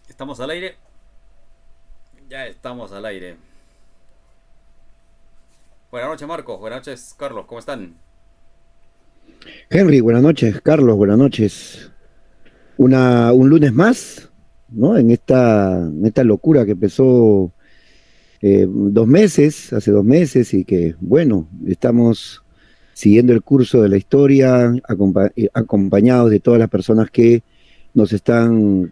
Estamos al aire. Ya estamos al aire. Buenas noches, Marcos. Buenas noches, Carlos. ¿Cómo están? Henry, buenas noches. Carlos, buenas noches. Un lunes más, ¿no? En esta locura que empezó hace 2 meses, y que, bueno, estamos siguiendo el curso de la historia, acompañados de todas las personas que nos están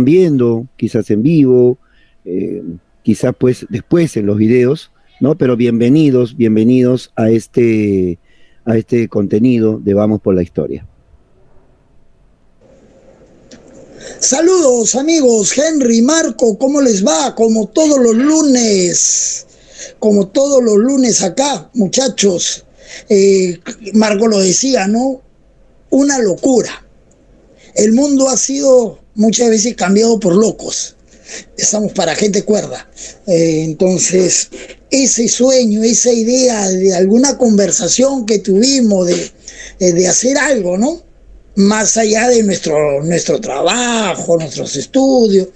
viendo, quizás en vivo, eh, quizás pues después en los videos, ¿no? Pero bienvenidos a este contenido de Vamos por la Historia. Saludos amigos, Henry, Marco, ¿cómo les va? Como todos los lunes acá, muchachos. Marco lo decía, ¿no? Una locura. El mundo ha sido muchas veces cambiado por locos. Estamos para gente cuerda. Entonces, ese sueño, esa idea de alguna conversación que tuvimos de hacer algo, ¿no? Más allá de nuestro trabajo, nuestros estudios,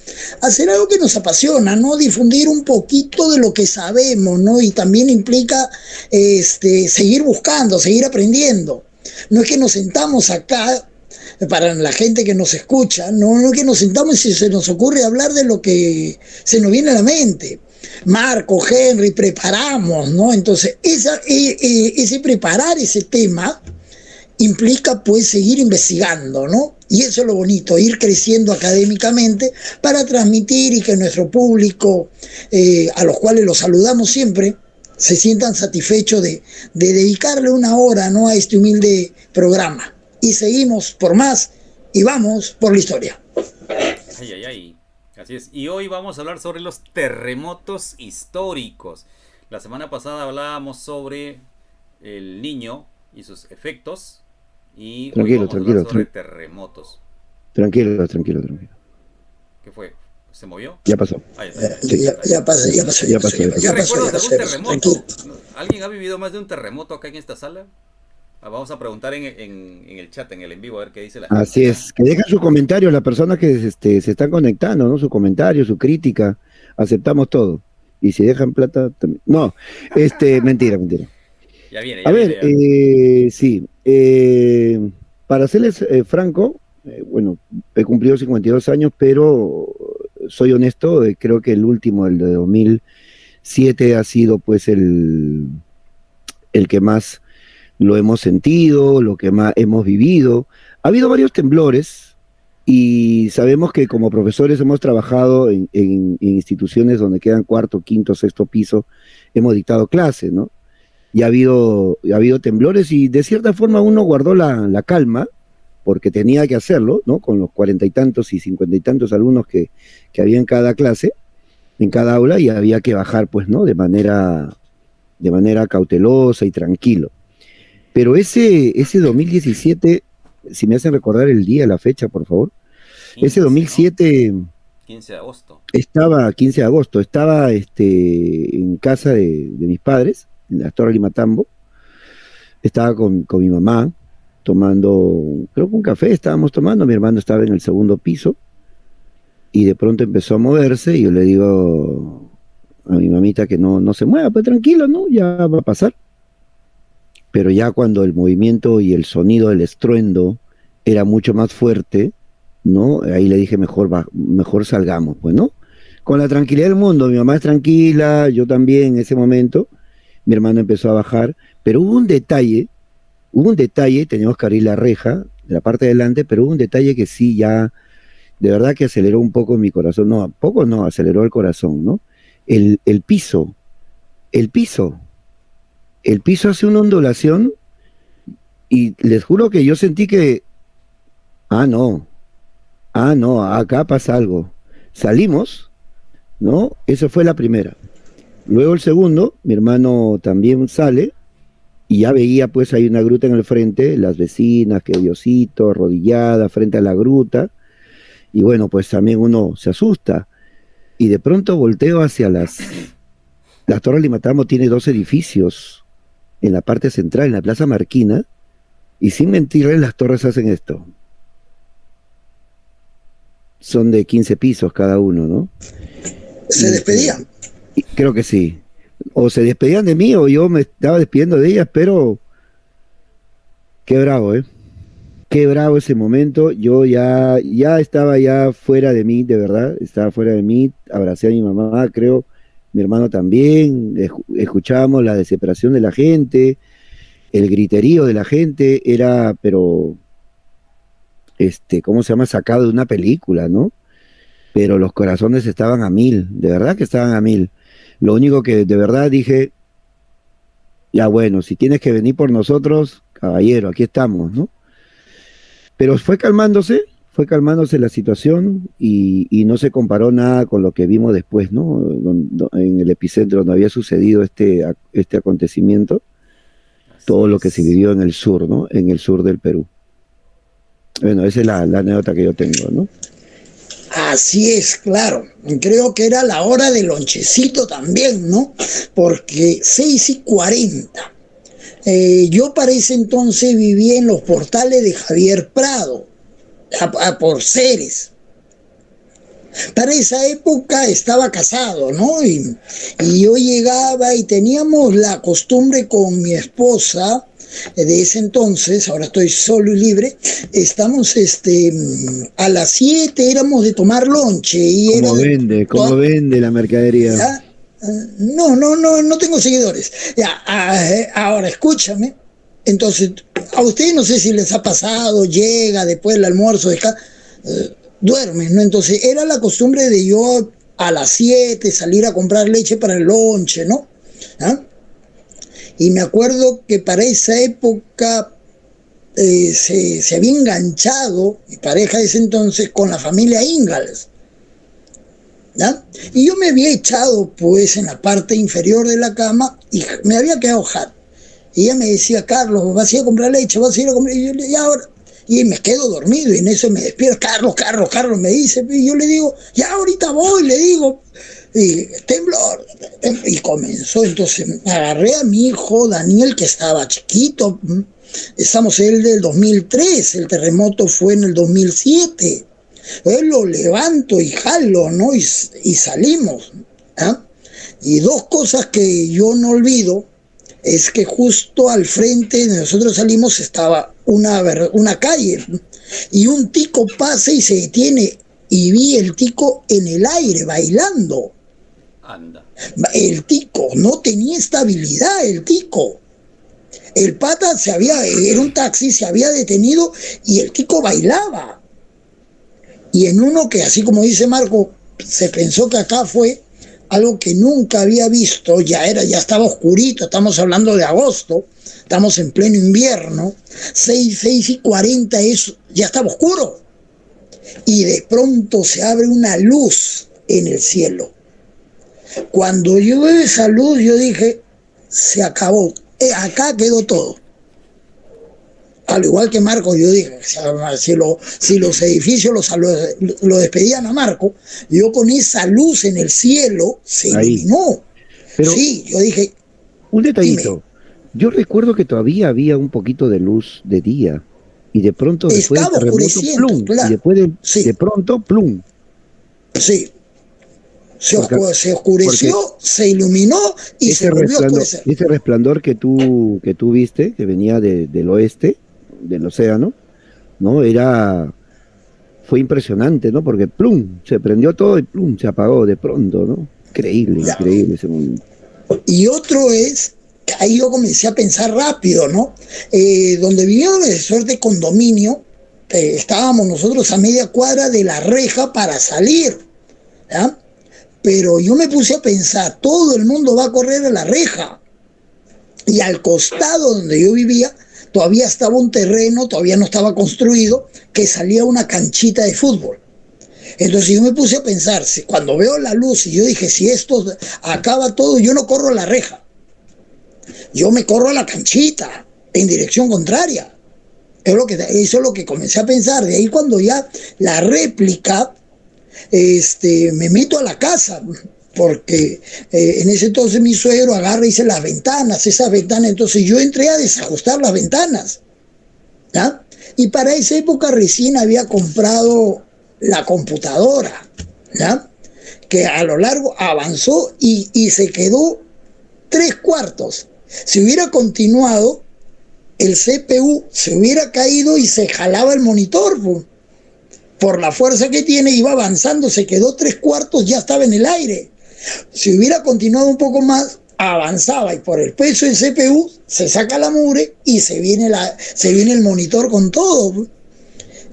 hacer algo que nos apasiona, ¿no? Difundir un poquito de lo que sabemos, ¿no? Y también implica seguir buscando, seguir aprendiendo. No es que nos sentamos acá, para la gente que nos escucha, no es que nos sentamos y se nos ocurre hablar de lo que se nos viene a la mente. Marco, Henry, preparamos, ¿no? Entonces, ese preparar ese tema implica pues seguir investigando, ¿no? Y eso es lo bonito, ir creciendo académicamente para transmitir y que nuestro público, a los cuales los saludamos siempre, se sientan satisfechos de dedicarle una hora, ¿no?, a este humilde programa. Y seguimos por más y vamos por la historia. Ay, ay, ay. Así es. Y hoy vamos a hablar sobre los terremotos históricos. La semana pasada hablábamos sobre el Niño y sus efectos. Y hoy vamos a hablar sobre terremotos. Tranquilo. ¿Qué fue? ¿Se movió? Ya pasó. Ya pasó. ¿Qué recuerdas de algún terremoto? ¿Alguien ha vivido más de un terremoto acá en esta sala? Vamos a preguntar en el chat, en el en vivo, a ver qué dice la gente. Así es, que dejen su comentario las personas que se están conectando, ¿no? Su comentario, su crítica, aceptamos todo. Y si dejan plata, también. No, mentira. Ya viene. A ver, sí, para serles franco, bueno, he cumplido 52 años, pero soy honesto, creo que el último, el de 2007, ha sido pues el que más lo hemos sentido, lo que más hemos vivido. Ha habido varios temblores y sabemos que como profesores hemos trabajado en instituciones donde quedan cuarto, quinto, sexto piso, hemos dictado clases, ¿no? Y ha habido temblores y de cierta forma uno guardó la calma porque tenía que hacerlo, ¿no? Con los 40 y tantos y 50 y tantos alumnos que había en cada clase, en cada aula, y había que bajar, pues, ¿no? De manera cautelosa y tranquilo. Pero ese 2017, si me hacen recordar el día, la fecha, por favor. 15, ese 2007... ¿no? 15 de agosto. 15 de agosto, estaba en casa de mis padres, en la Torre Limatambo. Estaba con mi mamá, tomando, creo que un café estábamos tomando, mi hermano estaba en el segundo piso, y de pronto empezó a moverse, y yo le digo a mi mamita que no se mueva, pues tranquilo, ¿no? Ya va a pasar. Pero ya cuando el movimiento y el sonido del estruendo era mucho más fuerte, ¿no? Ahí le dije, mejor salgamos, pues, ¿no? Con la tranquilidad del mundo, mi mamá es tranquila, yo también en ese momento, mi hermano empezó a bajar, pero hubo un detalle, teníamos que abrir la reja de la parte de adelante, pero hubo un detalle que sí ya, de verdad que aceleró un poco mi corazón, aceleró el corazón, ¿no? El piso hace una ondulación y les juro que yo sentí que, no, acá pasa algo. Salimos, ¿no? Esa fue la primera. Luego el segundo, mi hermano también sale y ya veía pues hay una gruta en el frente, las vecinas, que Diosito, arrodillada frente a la gruta, y bueno, pues también uno se asusta. Y de pronto volteo hacia la Torre Limatambo tiene 2 edificios en la parte central, en la Plaza Marquina, y sin mentirles, las torres hacen esto. son de 15 pisos cada uno, ¿no? ¿Se despedían? Creo que sí. O se despedían de mí o yo me estaba despidiendo de ellas, pero qué bravo, ¿eh? Qué bravo ese momento. Yo ya estaba ya fuera de mí, de verdad. Estaba fuera de mí. Abracé a mi mamá, creo. Mi hermano también. Escuchábamos la desesperación de la gente, el griterío de la gente. Era, pero, ¿cómo se llama? Sacado de una película, ¿no? Pero los corazones estaban a mil. De verdad que estaban a mil. Lo único que de verdad dije, ya bueno, si tienes que venir por nosotros, caballero, aquí estamos, ¿no? Pero fue calmándose la situación y no se comparó nada con lo que vimos después, ¿no? En el epicentro donde había sucedido este acontecimiento, todo lo que se vivió en el sur, ¿no? En el sur del Perú. Bueno, esa es la anécdota que yo tengo, ¿no? Así es, claro. Creo que era la hora del lonchecito también, ¿no? Porque 6:40. Yo para ese entonces vivía en los portales de Javier Prado, por Ceres. Para esa época estaba casado, ¿no? Y yo llegaba y teníamos la costumbre con mi esposa de ese entonces, ahora estoy solo y libre, estamos a las 7 éramos de tomar lonche. Y ¿Cómo vende la mercadería? ¿Ya? No tengo seguidores. Ya, ahora escúchame. Entonces, a ustedes no sé si les ha pasado, llega después del almuerzo, duermen, ¿no? Entonces, era la costumbre de yo a las 7 salir a comprar leche para el lonche, ¿no? ¿Ah? Y me acuerdo que para esa época se había enganchado mi pareja de ese entonces con la familia Ingalls. ¿Ya? Y yo me había echado pues en la parte inferior de la cama y me había quedado jato. Y ella me decía, Carlos, vas a ir a comprar leche, vas a ir a comprar. Y yo le digo, ahora. Y me quedo dormido y en eso me despierta, Carlos, me dice. Y yo le digo, ya ahorita voy, le digo. Y temblor. Y comenzó. Entonces agarré a mi hijo Daniel, que estaba chiquito. Estamos en el del 2003, el terremoto fue en el 2007. Lo levanto y jalo, ¿no? Y salimos. ¿Ah? Y dos cosas que yo no olvido es que justo al frente de nosotros salimos estaba una calle y un tico pasa y se detiene y vi el tico en el aire bailando. Anda. El tico no tenía estabilidad, el tico. El pata era un taxi, se había detenido y el tico bailaba. Y en uno que, así como dice Marco, se pensó que acá fue algo que nunca había visto, ya estaba oscurito, estamos hablando de agosto, estamos en pleno invierno, 6:40 ya estaba oscuro. Y de pronto se abre una luz en el cielo. Cuando yo veo esa luz, yo dije, se acabó, acá quedó todo. Al igual que Marco, yo dije, si los edificios lo despedían a Marco, yo con esa luz en el cielo se iluminó. Pero sí, yo dije... Un detallito. Yo recuerdo que todavía había un poquito de luz de día. Y de pronto después estaba del terremoto, plum. Claro. Y después de pronto, plum. Sí. Se oscureció, se iluminó y se volvió a oscurecer. Ese resplandor que tú viste, que venía del oeste, del océano, ¿no? Fue impresionante, ¿no? Porque plum, se prendió todo y plum, se apagó de pronto, ¿no? Increíble ese momento. Y otro es, ahí yo comencé a pensar rápido, ¿no? Donde vivíamos de suerte condominio, estábamos nosotros a media cuadra de la reja para salir, ¿ya? Pero yo me puse a pensar, todo el mundo va a correr a la reja. Y al costado donde yo vivía, todavía estaba un terreno, todavía no estaba construido, que salía una canchita de fútbol. Entonces yo me puse a pensar, cuando veo la luz y yo dije, si esto acaba todo, yo no corro a la reja. Yo me corro a la canchita, en dirección contraria. Eso es lo que comencé a pensar. De ahí cuando ya la réplica, me meto a la casa, porque en ese entonces mi suegro agarra y dice esas ventanas, entonces yo entré a desajustar las ventanas, ¿ya? Y para esa época recién había comprado la computadora, ¿ya? Que a lo largo avanzó y se quedó 3/4. Si hubiera continuado, el CPU se hubiera caído y se jalaba el monitor, pues. Por la fuerza que tiene, iba avanzando, se quedó 3/4, ya estaba en el aire. Si hubiera continuado un poco más, avanzaba y por el peso del CPU se saca la mugre y se viene el monitor con todo, pues.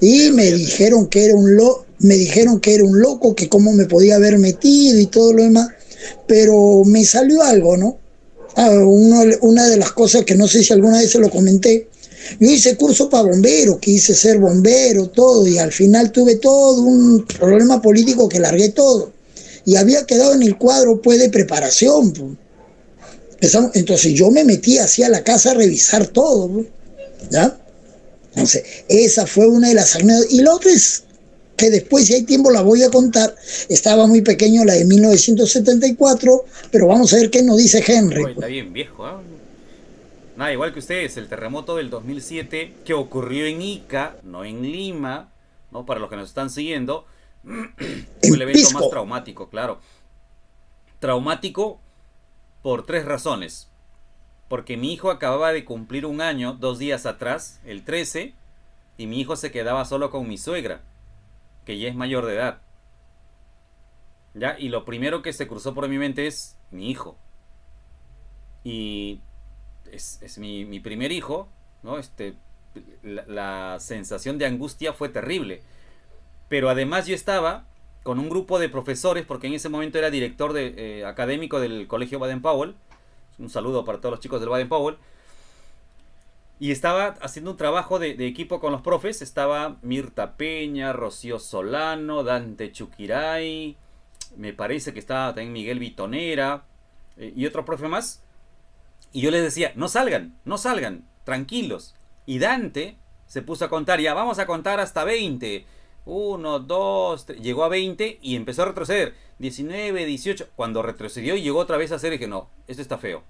Y me dijeron que era un loco, que cómo me podía haber metido y todo lo demás, pero me salió algo, ¿no? Una de las cosas que no sé si alguna vez se lo comenté, yo hice curso para bombero, quise ser bombero, todo, y al final tuve todo un problema político que largué todo, y había quedado en el cuadro, pues, de preparación, pues. Entonces yo me metí hacia la casa a revisar todo, pues, ¿ya? Entonces, esa fue una de las anécdotas. Y la otra es que después, si hay tiempo, la voy a contar. Estaba muy pequeño, la de 1974, pero vamos a ver qué nos dice Henry. Está bien viejo, ¿eh? Nada, igual que ustedes, el terremoto del 2007 que ocurrió en Ica, no en Lima, ¿no? Para los que nos están siguiendo, fue el evento más traumático, claro. Traumático por 3 razones. Porque mi hijo acababa de cumplir 1 año 2 días atrás, el 13, y mi hijo se quedaba solo con mi suegra, que ya es mayor de edad. ¿Ya? Y lo primero que se cruzó por mi mente es mi hijo. Y es mi primer hijo, ¿no? La sensación de angustia fue terrible. Pero además yo estaba con un grupo de profesores, porque en ese momento era director académico del Colegio Baden-Powell. Un saludo para todos los chicos del Baden-Powell. Y estaba haciendo un trabajo de equipo con los profes. Estaba Mirta Peña, Rocío Solano, Dante Chuquiray. Me parece que estaba también Miguel Vitonera. Y otro profe más. Y yo les decía, no salgan, tranquilos. Y Dante se puso a contar, ya vamos a contar hasta 20. 1, 2, 3. Llegó a 20 y empezó a retroceder. 19, 18. Cuando retrocedió y llegó otra vez a hacer, dije, no, esto está feo.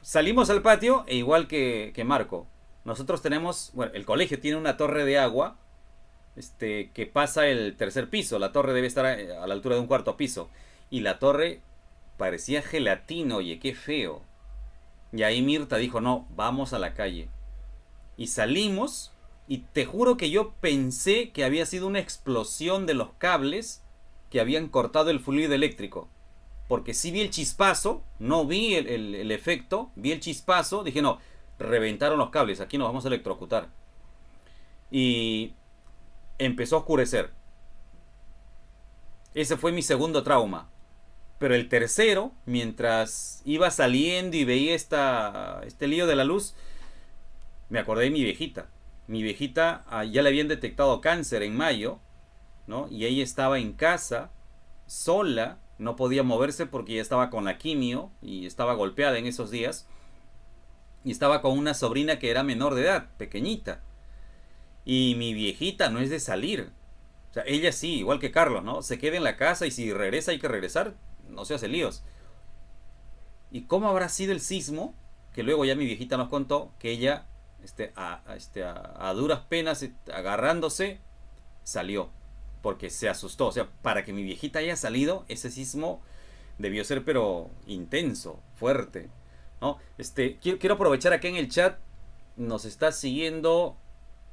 Salimos al patio e igual que Marco. Nosotros tenemos, bueno, el colegio tiene una torre de agua que pasa el 3er piso. La torre debe estar a la altura de un 4º piso. Y la torre parecía gelatina, oye, qué feo. Y ahí Mirta dijo, no, vamos a la calle. Y salimos. Y te juro que yo pensé que había sido una explosión de los cables que habían cortado el fluido eléctrico. Porque sí vi el chispazo, no vi el efecto, vi el chispazo, dije no, reventaron los cables, aquí nos vamos a electrocutar. Y empezó a oscurecer. Ese fue mi segundo trauma. Pero el tercero, mientras iba saliendo y veía este lío de la luz, me acordé de mi viejita. Mi viejita ya le habían detectado cáncer en mayo, ¿no? Y ella estaba en casa, sola, no podía moverse porque ya estaba con la quimio y estaba golpeada en esos días. Y estaba con una sobrina que era menor de edad, pequeñita. Y mi viejita no es de salir. O sea, ella sí, igual que Carlos, ¿no? Se queda en la casa y si regresa hay que regresar, no se hace líos. ¿Y cómo habrá sido el sismo? Que luego ya mi viejita nos contó que ella... a duras penas, agarrándose, salió, porque se asustó. O sea, para que mi viejita haya salido, ese sismo debió ser pero intenso, fuerte, ¿no? Quiero aprovechar acá en el chat, nos está siguiendo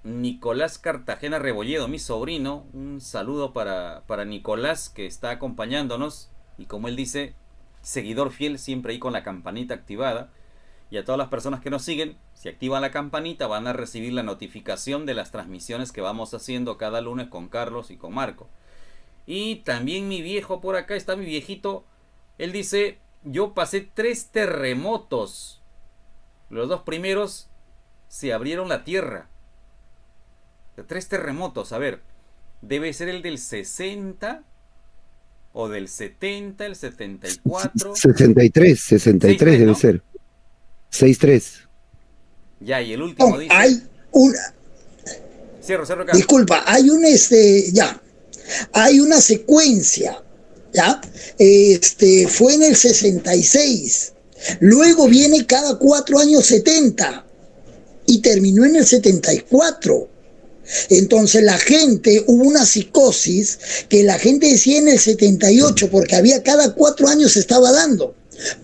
Nicolás Cartagena Rebolledo, mi sobrino. Un saludo para Nicolás, que está acompañándonos, y como él dice, seguidor fiel, siempre ahí con la campanita activada. Y a todas las personas que nos siguen, si activan la campanita van a recibir la notificación de las transmisiones que vamos haciendo cada lunes con Carlos y con Marco. Y también mi viejo por acá, está mi viejito. Él dice, yo pasé 3 terremotos. Los 2 primeros se abrieron la tierra. 3 terremotos, a ver, debe ser el del 60 o del 70, el 74. 63 debe, ¿no? Ser. 6-3. Ya, y el último dice... Hay una... Cierro acá. Disculpa, hay un hay una secuencia, ¿ya? Fue en el 66. Luego viene cada 4 años 70. Y terminó en el 74. Entonces la gente, hubo una psicosis que la gente decía en el 78, porque había cada 4 años se estaba dando.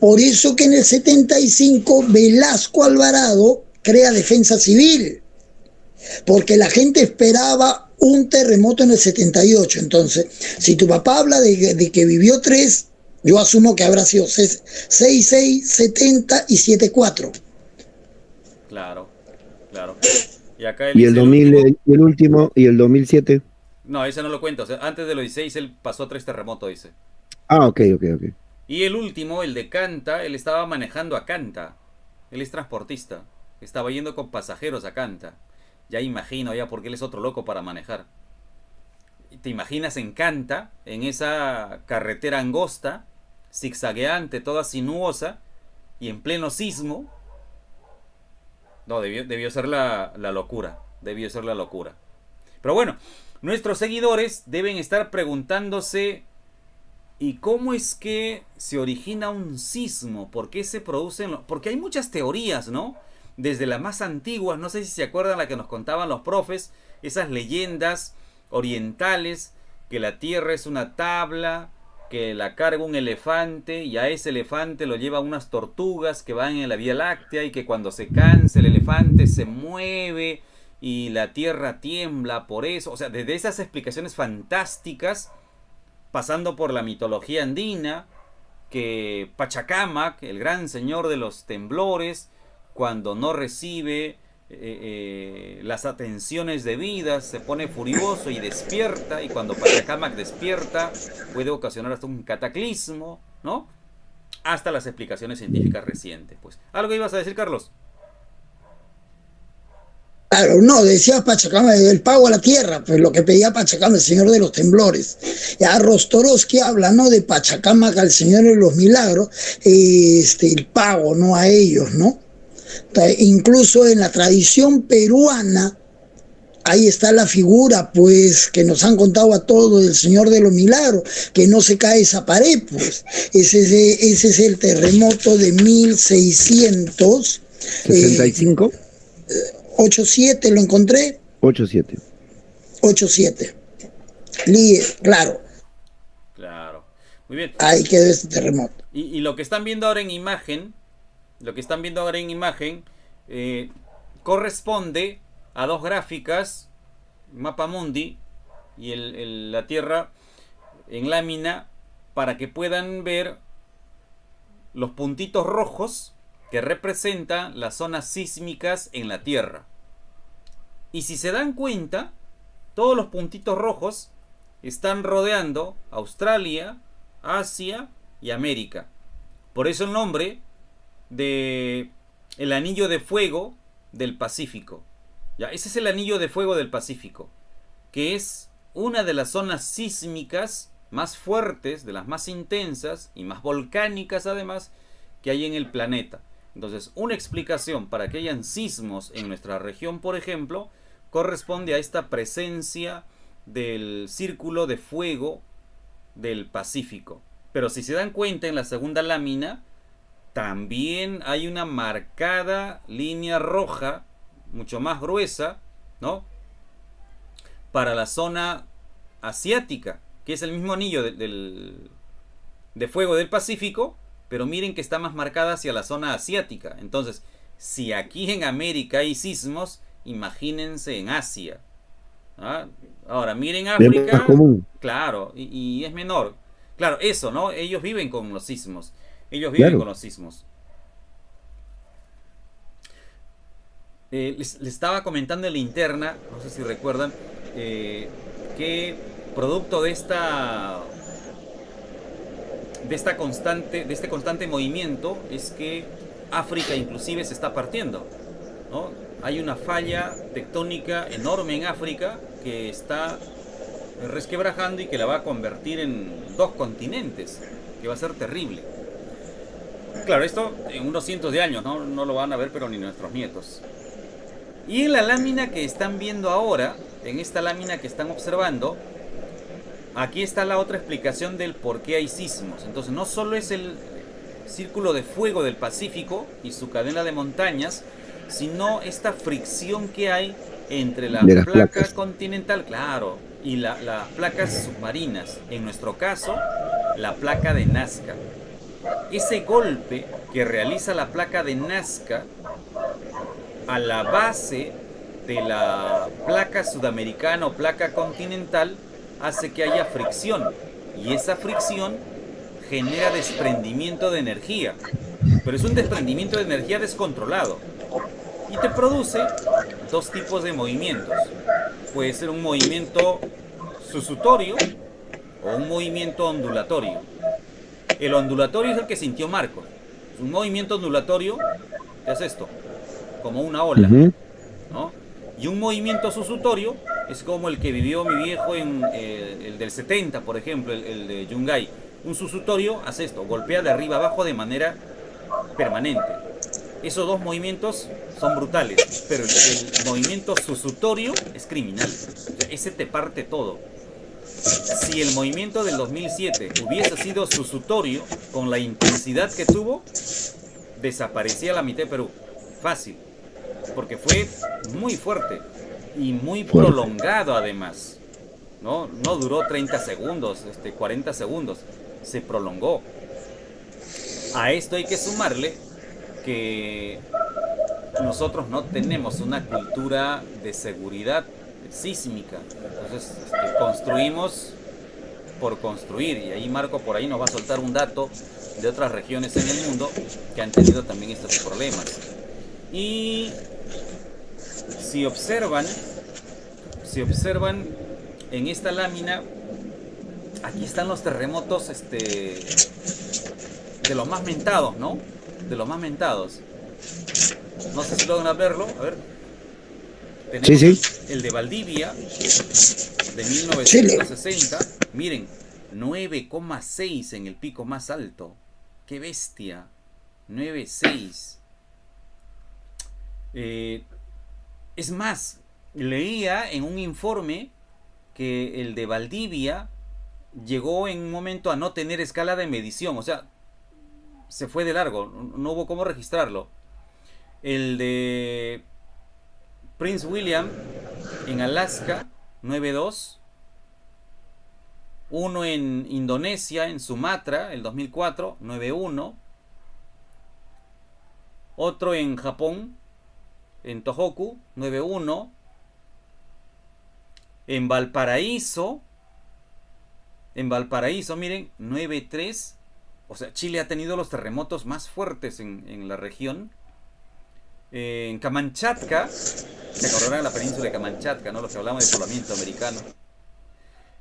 Por eso que en el 75 Velasco Alvarado crea Defensa Civil, porque la gente esperaba un terremoto en el 78. Entonces, si tu papá habla de que vivió 3, yo asumo que habrá sido 6, 6, 70 y 7,4. Claro, claro. Y acá Y el 2000, y el 2007. No, ese no lo cuento. O sea, antes de los 16 él pasó a 3 terremotos, dice. Ah, ok. Y el último, el de Canta, él estaba manejando a Canta. Él es transportista. Estaba yendo con pasajeros a Canta. Ya imagino ya porque él es otro loco para manejar. ¿Te imaginas en Canta, en esa carretera angosta, zigzagueante, toda sinuosa, y en pleno sismo? No, debió ser la locura. Debió ser la locura. Pero bueno, nuestros seguidores deben estar preguntándose: ¿y cómo es que se origina un sismo? ¿Por qué se producen? Porque hay muchas teorías, ¿no? Desde las más antiguas, no sé si se acuerdan la que nos contaban los profes, esas leyendas orientales, que la Tierra es una tabla, que la carga un elefante y a ese elefante lo llevan unas tortugas que van en la Vía Láctea y que cuando se cansa el elefante se mueve y la Tierra tiembla por eso. O sea, desde esas explicaciones fantásticas, pasando por la mitología andina, que Pachacamac, el gran señor de los temblores, cuando no recibe las atenciones debidas, se pone furioso y despierta, y cuando Pachacamac despierta puede ocasionar hasta un cataclismo, ¿no? Hasta las explicaciones científicas recientes. Pues, ¿algo ibas a decir, Carlos? Claro, no, decía Pachacamac, el pago a la tierra, pues lo que pedía Pachacamac, el señor de los temblores. Ya Rostorowski habla, ¿no?, de Pachacamac al señor de los milagros, el pago, ¿no?, a ellos, ¿no? Incluso en la tradición peruana, ahí está la figura, pues, que nos han contado a todos del Señor de los Milagros, que no se cae esa pared, pues. Ese es el terremoto de 1600. 65. 87, lo encontré. 87. Claro. Claro. Muy bien. Ahí quedó este terremoto. Y lo que están viendo ahora en imagen, corresponde a dos gráficas, Mapa Mundi y la Tierra en lámina, para que puedan ver los puntitos rojos que representan las zonas sísmicas en la Tierra. Y si se dan cuenta, todos los puntitos rojos están rodeando Australia, Asia y América. Por eso el nombre de el anillo de fuego del Pacífico. Ya, ese es el anillo de fuego del Pacífico, que es una de las zonas sísmicas más fuertes, de las más intensas y más volcánicas además que hay en el planeta. Entonces, una explicación para que hayan sismos en nuestra región, por ejemplo, corresponde a esta presencia del círculo de fuego del Pacífico. Pero si se dan cuenta, en la segunda lámina también hay una marcada línea roja, mucho más gruesa, ¿no?, para la zona asiática, que es el mismo anillo de fuego del Pacífico, pero miren que está más marcada hacia la zona asiática. Entonces, si aquí en América hay sismos, imagínense en Asia. ¿Ah? Ahora, miren África, claro, y es menor. Claro, eso, ¿no? Ellos viven con los sismos. Les estaba comentando en la interna, no sé si recuerdan, que producto de este constante movimiento es que África inclusive se está partiendo, ¿no? Hay una falla tectónica enorme en África que está resquebrajando y que la va a convertir en 2 continentes, que va a ser terrible. Claro, esto en unos cientos de años, ¿no? No lo van a ver, pero ni nuestros nietos. Y en la lámina que están viendo ahora, en esta lámina que están observando, aquí está la otra explicación del por qué hay sismos. Entonces, no solo es el círculo de fuego del Pacífico y su cadena de montañas, sino esta fricción que hay entre la De las placa placas. continental, claro, y las placas submarinas. En nuestro caso, la placa de Nazca. Ese golpe que realiza la placa de Nazca a la base de la placa sudamericana o placa continental hace que haya fricción. Y esa fricción genera desprendimiento de energía. Pero es un desprendimiento de energía descontrolado. Y te produce dos tipos de movimientos. Puede ser un movimiento susutorio o un movimiento ondulatorio. El ondulatorio es el que sintió Marco. Un movimiento ondulatorio es esto, como una ola, ¿no? Y un movimiento susutorio es como el que vivió mi viejo en el del 70, por ejemplo, el de Yungay. Un susutorio hace esto, golpea de arriba abajo de manera permanente. Esos dos movimientos son brutales, pero el movimiento susutorio es criminal. O sea, ese te parte todo. Si el movimiento del 2007 hubiese sido susutorio, con la intensidad que tuvo, desaparecía la mitad de Perú. Fácil. Porque fue muy fuerte y muy prolongado además. No duró 30 segundos, 40 segundos. Se prolongó. A esto hay que sumarle que nosotros no tenemos una cultura de seguridad sísmica. Entonces construimos por construir, y ahí Marco por ahí nos va a soltar un dato de otras regiones en el mundo que han tenido también estos problemas. Y si observan en esta lámina, aquí están los terremotos de los más mentados, ¿no? De los más mentados. No sé si logran verlo. A ver. Tenemos el de Valdivia de 1960. Miren, 9,6 en el pico más alto. ¡Qué bestia! 9,6. Es más, leía en un informe que el de Valdivia llegó en un momento a no tener escala de medición. O sea, se fue de largo. No hubo cómo registrarlo. El de Prince William en Alaska, 9,2. Uno en Indonesia, en Sumatra, el 2004, 9,1. Otro en Japón, en Tohoku, 9,1. En Valparaíso, miren, 9,3. O sea, Chile ha tenido los terremotos más fuertes en la región. En Kamchatka, se acordarán de la península de Kamchatka, ¿no? Los que hablamos de poblamiento americano.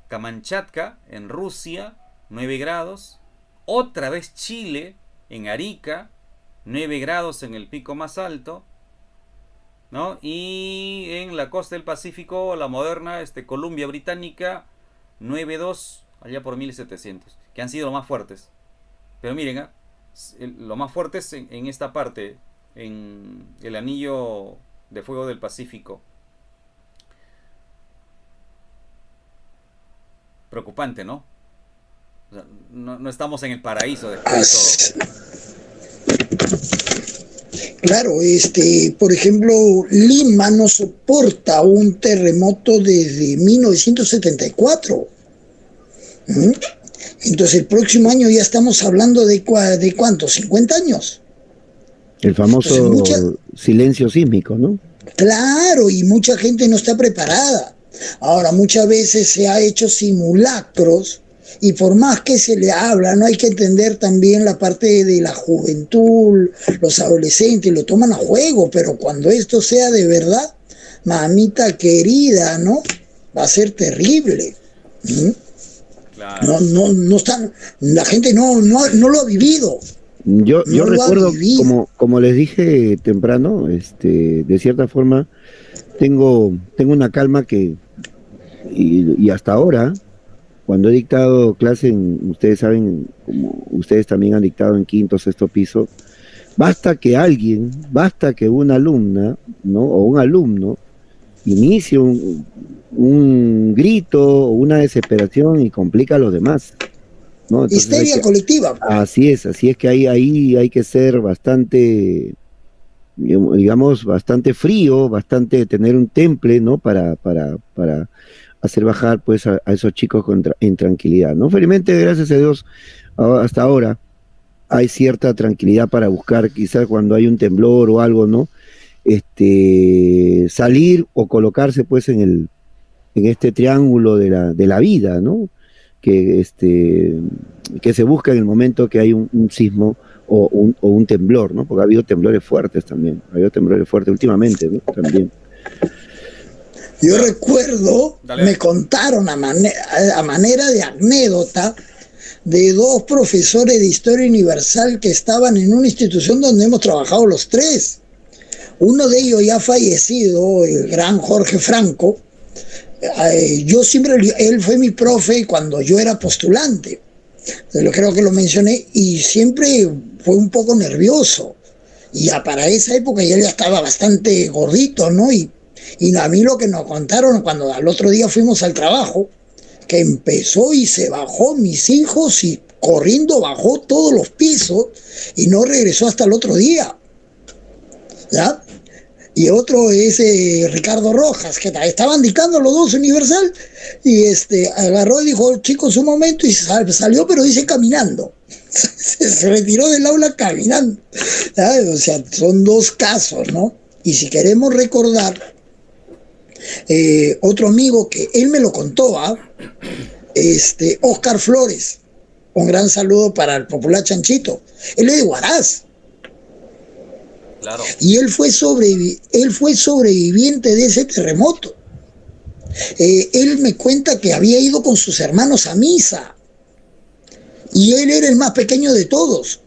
Kamchatka, en Rusia, 9 grados. Otra vez Chile, en Arica, 9 grados en el pico más alto, ¿no? Y en la costa del Pacífico, la moderna Columbia Británica, 9,2 allá por 1700, que han sido los más fuertes. Pero miren, lo más fuerte es en esta parte, en el anillo de fuego del Pacífico. Preocupante, ¿no? O sea, no estamos en el paraíso después de todo. Claro, por ejemplo, Lima no soporta un terremoto desde 1974. Entonces el próximo año ya estamos hablando de ¿cuánto? ¿50 años? El famoso silencio sísmico, ¿no? Claro, y mucha gente no está preparada. Ahora, muchas veces se ha hecho simulacros y por más que se le habla, no hay que entender también la parte de la juventud, los adolescentes lo toman a juego, pero cuando esto sea de verdad, mamita querida, ¿no? Va a ser terrible. Claro. No están, la gente no lo ha vivido. Yo recuerdo, como les dije temprano, de cierta forma, tengo una calma y hasta ahora, cuando he dictado clase, ustedes saben, como ustedes también han dictado en quinto, sexto piso, basta que una alumna, ¿no? O un alumno inicie un grito o una desesperación y complica a los demás, ¿no? Entonces histeria colectiva. Así es que ahí hay que ser bastante digamos, bastante frío, bastante tener un temple, ¿no? Para hacer bajar pues a esos chicos en tranquilidad, ¿no? Felizmente, gracias a Dios, hasta ahora hay cierta tranquilidad para buscar, quizás cuando hay un temblor o algo, ¿no? Salir o colocarse pues en este triángulo de la vida, ¿no? Que se busca en el momento que hay un sismo o un temblor, ¿no? Porque ha habido temblores fuertes también, ha habido temblores fuertes últimamente, ¿no? También. Yo recuerdo, Dale. me contaron a manera de anécdota de dos profesores de Historia Universal que estaban en una institución donde hemos trabajado los tres. Uno de ellos ya fallecido, el gran Jorge Franco. Yo siempre, él fue mi profe cuando yo era postulante, creo que lo mencioné, y siempre fue un poco nervioso, y ya para esa época ya él ya estaba bastante gordito, ¿no? Y a mí lo que nos contaron cuando al otro día fuimos al trabajo, que empezó y se bajó mis hijos y corriendo bajó todos los pisos y no regresó hasta el otro día, ¿ya? Y otro es Ricardo Rojas, que estaban dictando los dos Universal, y agarró y dijo, chicos, un momento, y salió, pero dice caminando. Se retiró del aula caminando. ¿Sabes? O sea, son dos casos, ¿no? Y si queremos recordar, otro amigo que él me lo contó, Oscar Flores, un gran saludo para el popular Chanchito. Él es de Huaraz. Claro. Y él fue sobreviviente de ese terremoto. Él me cuenta que había ido con sus hermanos a misa. Y él era el más pequeño de todos.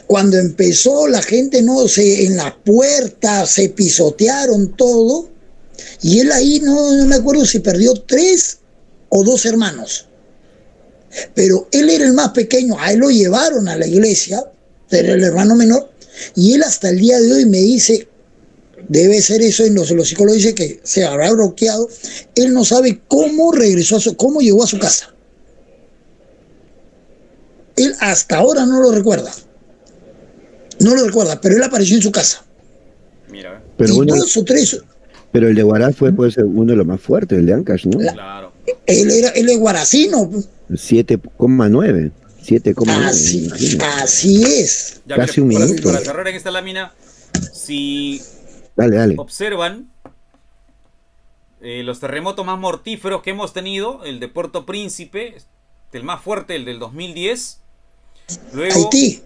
Cuando empezó, la gente en la puerta se pisotearon todo. Y él ahí no me acuerdo si perdió 3 o 2 hermanos. Pero él era el más pequeño. A él lo llevaron a la iglesia. Era el hermano menor. Y él hasta el día de hoy me dice, debe ser eso, los psicólogos dicen que se habrá bloqueado, él no sabe cómo regresó, cómo llegó a su casa. Él hasta ahora no lo recuerda. No lo recuerda, pero él apareció en su casa. Mira. Pero, y bueno, 2 o 3... pero el de Huaraz puede ser uno de los más fuertes, el de Ancash, ¿no? Claro. Él es guaracino. 7,9. 7,9. Así es. Ya, Casi mira, un minuto. para cerrar en esta lámina, si Dale. observan los terremotos más mortíferos que hemos tenido, el de Puerto Príncipe, el más fuerte, el del 2010, luego Haití.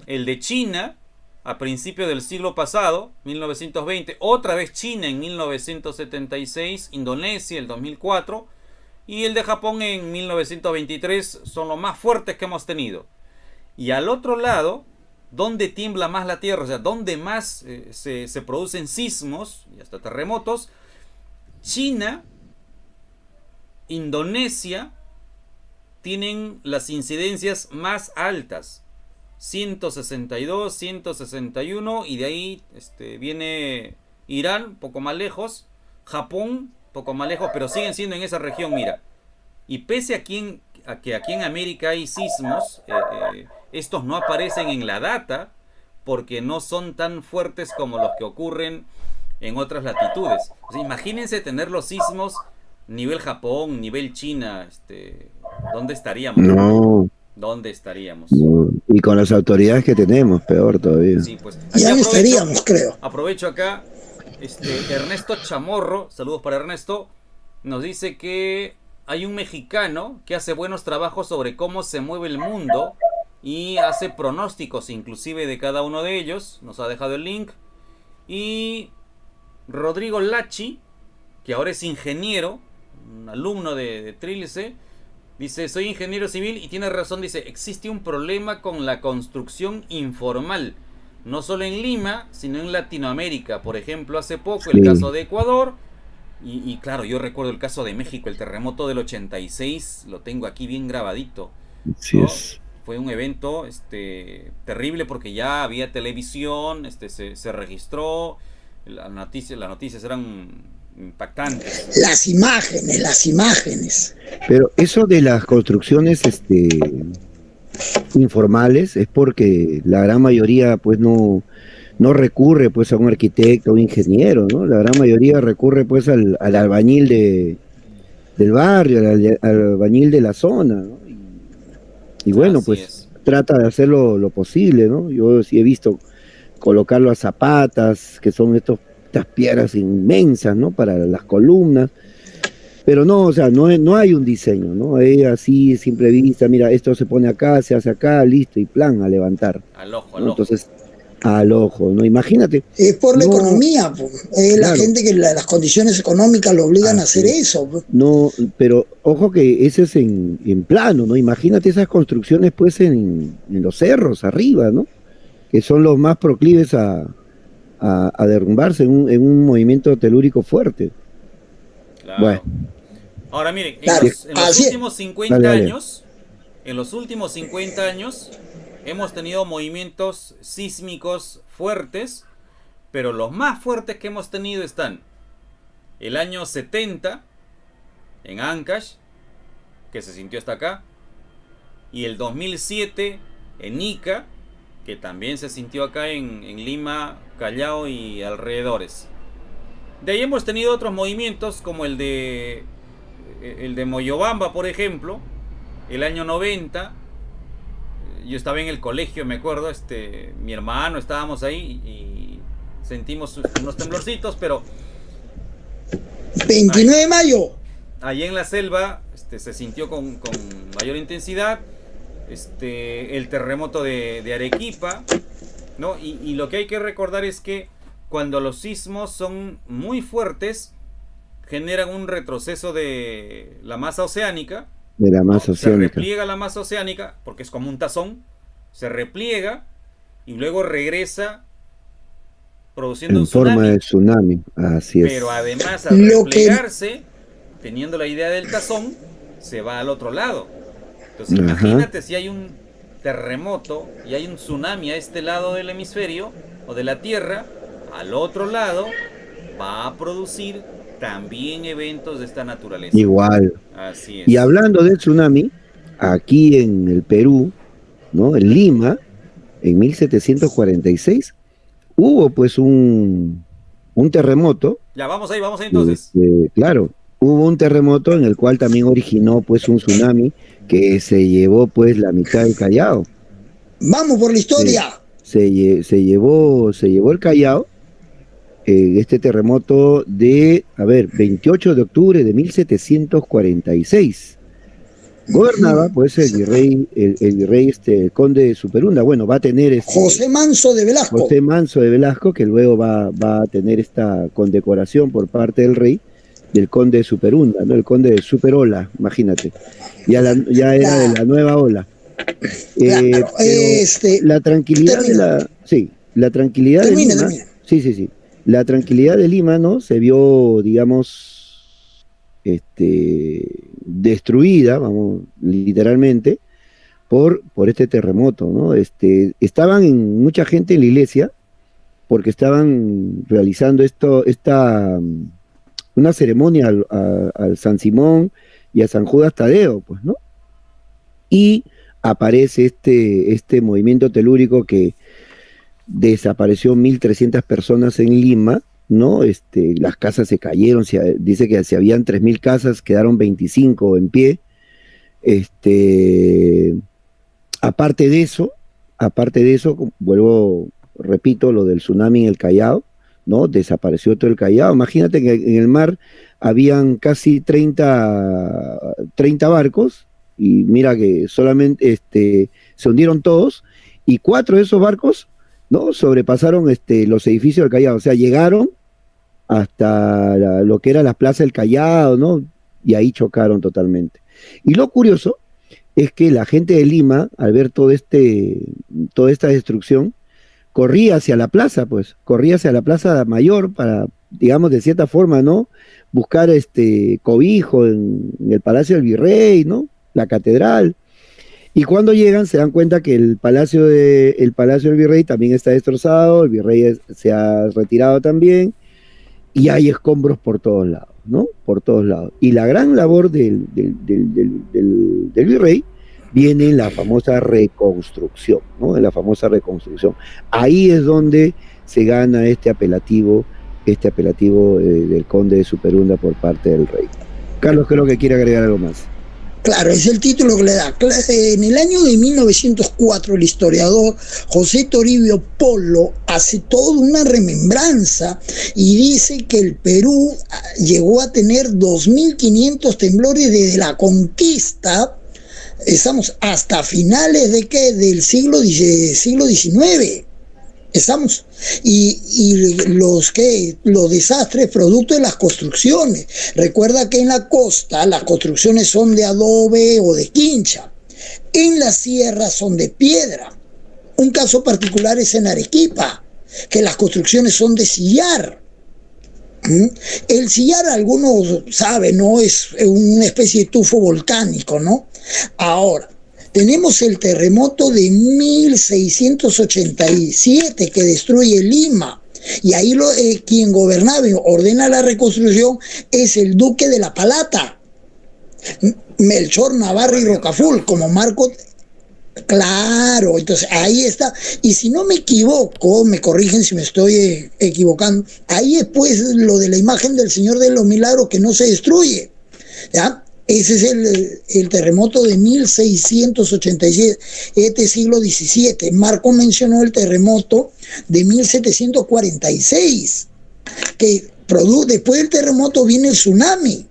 el de China a principios del siglo pasado, 1920, otra vez China en 1976, Indonesia el 2004 y el de Japón en 1923, son los más fuertes que hemos tenido. Y al otro lado, donde tiembla más la tierra, o sea, donde más se producen sismos y hasta terremotos, China, Indonesia tienen las incidencias más altas, 162, 161, y de ahí viene Irán, poco más lejos, Japón, poco más lejos, pero siguen siendo en esa región, mira. Y pese a que aquí en América hay sismos, estos no aparecen en la data porque no son tan fuertes como los que ocurren en otras latitudes. O sea, imagínense tener los sismos nivel Japón, nivel China, ¿dónde estaríamos? No. ¿Dónde estaríamos? No. Y con las autoridades que tenemos, peor todavía. Sí, pues. Ya no estaríamos, creo. Aprovecho acá, Ernesto Chamorro, saludos para Ernesto, nos dice que hay un mexicano que hace buenos trabajos sobre cómo se mueve el mundo y hace pronósticos inclusive de cada uno de ellos. Nos ha dejado el link. Y Rodrigo Lachi, que ahora es ingeniero, un alumno de Trilce, dice, soy ingeniero civil y tiene razón, dice, existe un problema con la construcción informal, no solo en Lima, sino en Latinoamérica. Por ejemplo, hace poco el caso de Ecuador, y claro, yo recuerdo el caso de México, el terremoto del 86, lo tengo aquí bien grabadito. Sí, ¿no? es. Fue un evento terrible porque ya había televisión, se registró, las noticias eran impactantes. Las imágenes. Pero eso de las construcciones informales es porque la gran mayoría pues no no recurre pues a un arquitecto, a un ingeniero, ¿no? La gran mayoría recurre pues al albañil del barrio, al albañil de la zona, ¿no? Y bueno, Así pues es. trata de hacer lo posible, ¿no? Yo sí he visto colocarlo a zapatas, que son estas piedras inmensas, ¿no? Para las columnas, pero no, o sea, no hay un diseño, ¿no? Es así, simple vista, mira, esto se pone acá, se hace acá, listo, y plan, a levantar, Al ojo, ¿no? al ojo. Entonces, al ojo, ¿no? Imagínate, Es por la no, economía, pues. Es la claro, gente que las condiciones económicas lo obligan a así hacer es. eso, pues. No, pero ojo que ese es en plano, ¿no? Imagínate esas construcciones pues en los cerros, arriba, ¿no? Que son los más proclives a derrumbarse en un movimiento telúrico fuerte. Bueno, Claro. Ahora miren, Claro, en los así es. últimos dale, 50 dale. años, en los últimos 50 años, hemos tenido movimientos sísmicos fuertes, pero los más fuertes que hemos tenido están el año 70 en Ancash, que se sintió hasta acá, y el 2007 en Ica, que también se sintió acá en Lima, Callao y alrededores. De ahí hemos tenido otros movimientos como el de Moyobamba, por ejemplo, el año 90. Yo estaba en el colegio, me acuerdo, mi hermano, estábamos ahí y sentimos unos temblorcitos, pero 29 de mayo. ahí en la selva se sintió con mayor intensidad. El terremoto de Arequipa, ¿no? Y lo que hay que recordar es que cuando los sismos son muy fuertes, generan un retroceso de la masa oceánica, De la ¿no? masa Se oceánica. repliega la masa oceánica, porque es como un tazón, se repliega y luego regresa produciendo un En forma tsunami. de tsunami, así es. Pero además al Lo que replegarse, teniendo la idea del tazón, se va al otro lado. Entonces Ajá. imagínate si hay un terremoto y hay un tsunami a este lado del hemisferio o de la Tierra, al otro lado va a producir también eventos de esta naturaleza. Igual. Así Y es. hablando del tsunami, aquí en el Perú, ¿no? En Lima, en 1746, hubo pues un terremoto. Ya, vamos ahí entonces. Claro, hubo un terremoto en el cual también originó pues un tsunami que se llevó pues la mitad del Callao. Vamos por la historia. Se llevó el Callao, este terremoto de, 28 de octubre de 1746. Gobernaba pues el virrey, el virrey el conde de Superunda. Bueno, va a tener José Manso de Velasco. José Manso de Velasco, que luego va a tener esta condecoración por parte del rey, del conde de Superunda, ¿no? El conde de Superola, imagínate. Ya era de la nueva ola. Claro, Pero la tranquilidad termina. la tranquilidad de Lima, Termina. sí. La tranquilidad de Lima, ¿no? Se vio, digamos, destruida, vamos, literalmente, por este terremoto, ¿no? Estaban mucha gente en la iglesia porque estaban realizando una ceremonia al San Simón y a San Judas Tadeo, pues, ¿no? Y aparece este movimiento telúrico que desapareció 1.300 personas en Lima, ¿no? Las casas se cayeron, dice que si habían 3.000 casas, quedaron 25 en pie. Aparte de eso, repito, lo del tsunami en el Callao, ¿no? Desapareció todo el Callao. Imagínate que en el mar habían casi 30 barcos, y mira que solamente se hundieron todos, y 4 de esos barcos, ¿no? Sobrepasaron los edificios del Callao, o sea, llegaron hasta lo que era la plaza del Callao, ¿no? Y ahí chocaron totalmente. Y lo curioso es que la gente de Lima, al ver toda esta destrucción, corría hacia la plaza mayor para, digamos, de cierta forma, ¿no? Buscar cobijo en el Palacio del Virrey, ¿no? La catedral. Y cuando llegan se dan cuenta que el Palacio del Virrey también está destrozado, el Virrey se ha retirado también, y hay escombros por todos lados, ¿no? Por todos lados. Y la gran labor del Virrey viene en la famosa reconstrucción, ¿no? En la famosa reconstrucción. Ahí es donde se gana este apelativo del conde de Superunda por parte del rey. Carlos, creo que quiere agregar algo más. Claro, es el título que le da. En el año de 1904, el historiador José Toribio Polo hace toda una remembranza y dice que el Perú llegó a tener 2.500 temblores desde la conquista, estamos hasta finales de del siglo XIX. Estamos, y los desastres producto de las construcciones. Recuerda que en la costa las construcciones son de adobe o de quincha, en la sierra son de piedra. Un caso particular es en Arequipa, que las construcciones son de sillar. El sillar, algunos saben, ¿no? Es una especie de tufo volcánico, ¿no? Ahora, tenemos el terremoto de 1687 que destruye Lima, y ahí quien gobernaba y ordena la reconstrucción es el duque de la Palata, Melchor Navarro y Rocaful, como marco. Claro, entonces ahí está, y si no me equivoco, me corrigen si me estoy equivocando, ahí es pues lo de la imagen del Señor de los Milagros que no se destruye, ¿ya? Ese es el terremoto de 1687, este siglo XVII. Marco mencionó el terremoto de 1746, que después del terremoto viene el tsunami,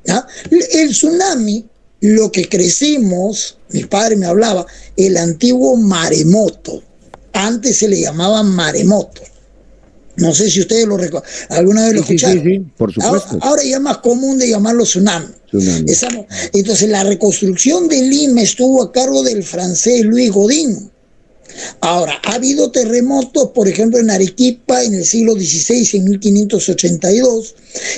¿ya? El tsunami, lo que crecimos, mi padre me hablaba, el antiguo maremoto, antes se le llamaba maremoto. No sé si ustedes lo recuerdan, alguna vez lo escucharon. Sí, por supuesto. Ahora ya es más común de llamarlo tsunami. Entonces la reconstrucción de Lima estuvo a cargo del francés Luis Godin. Ahora, ha habido terremotos, por ejemplo, en Arequipa en el siglo XVI, en 1582,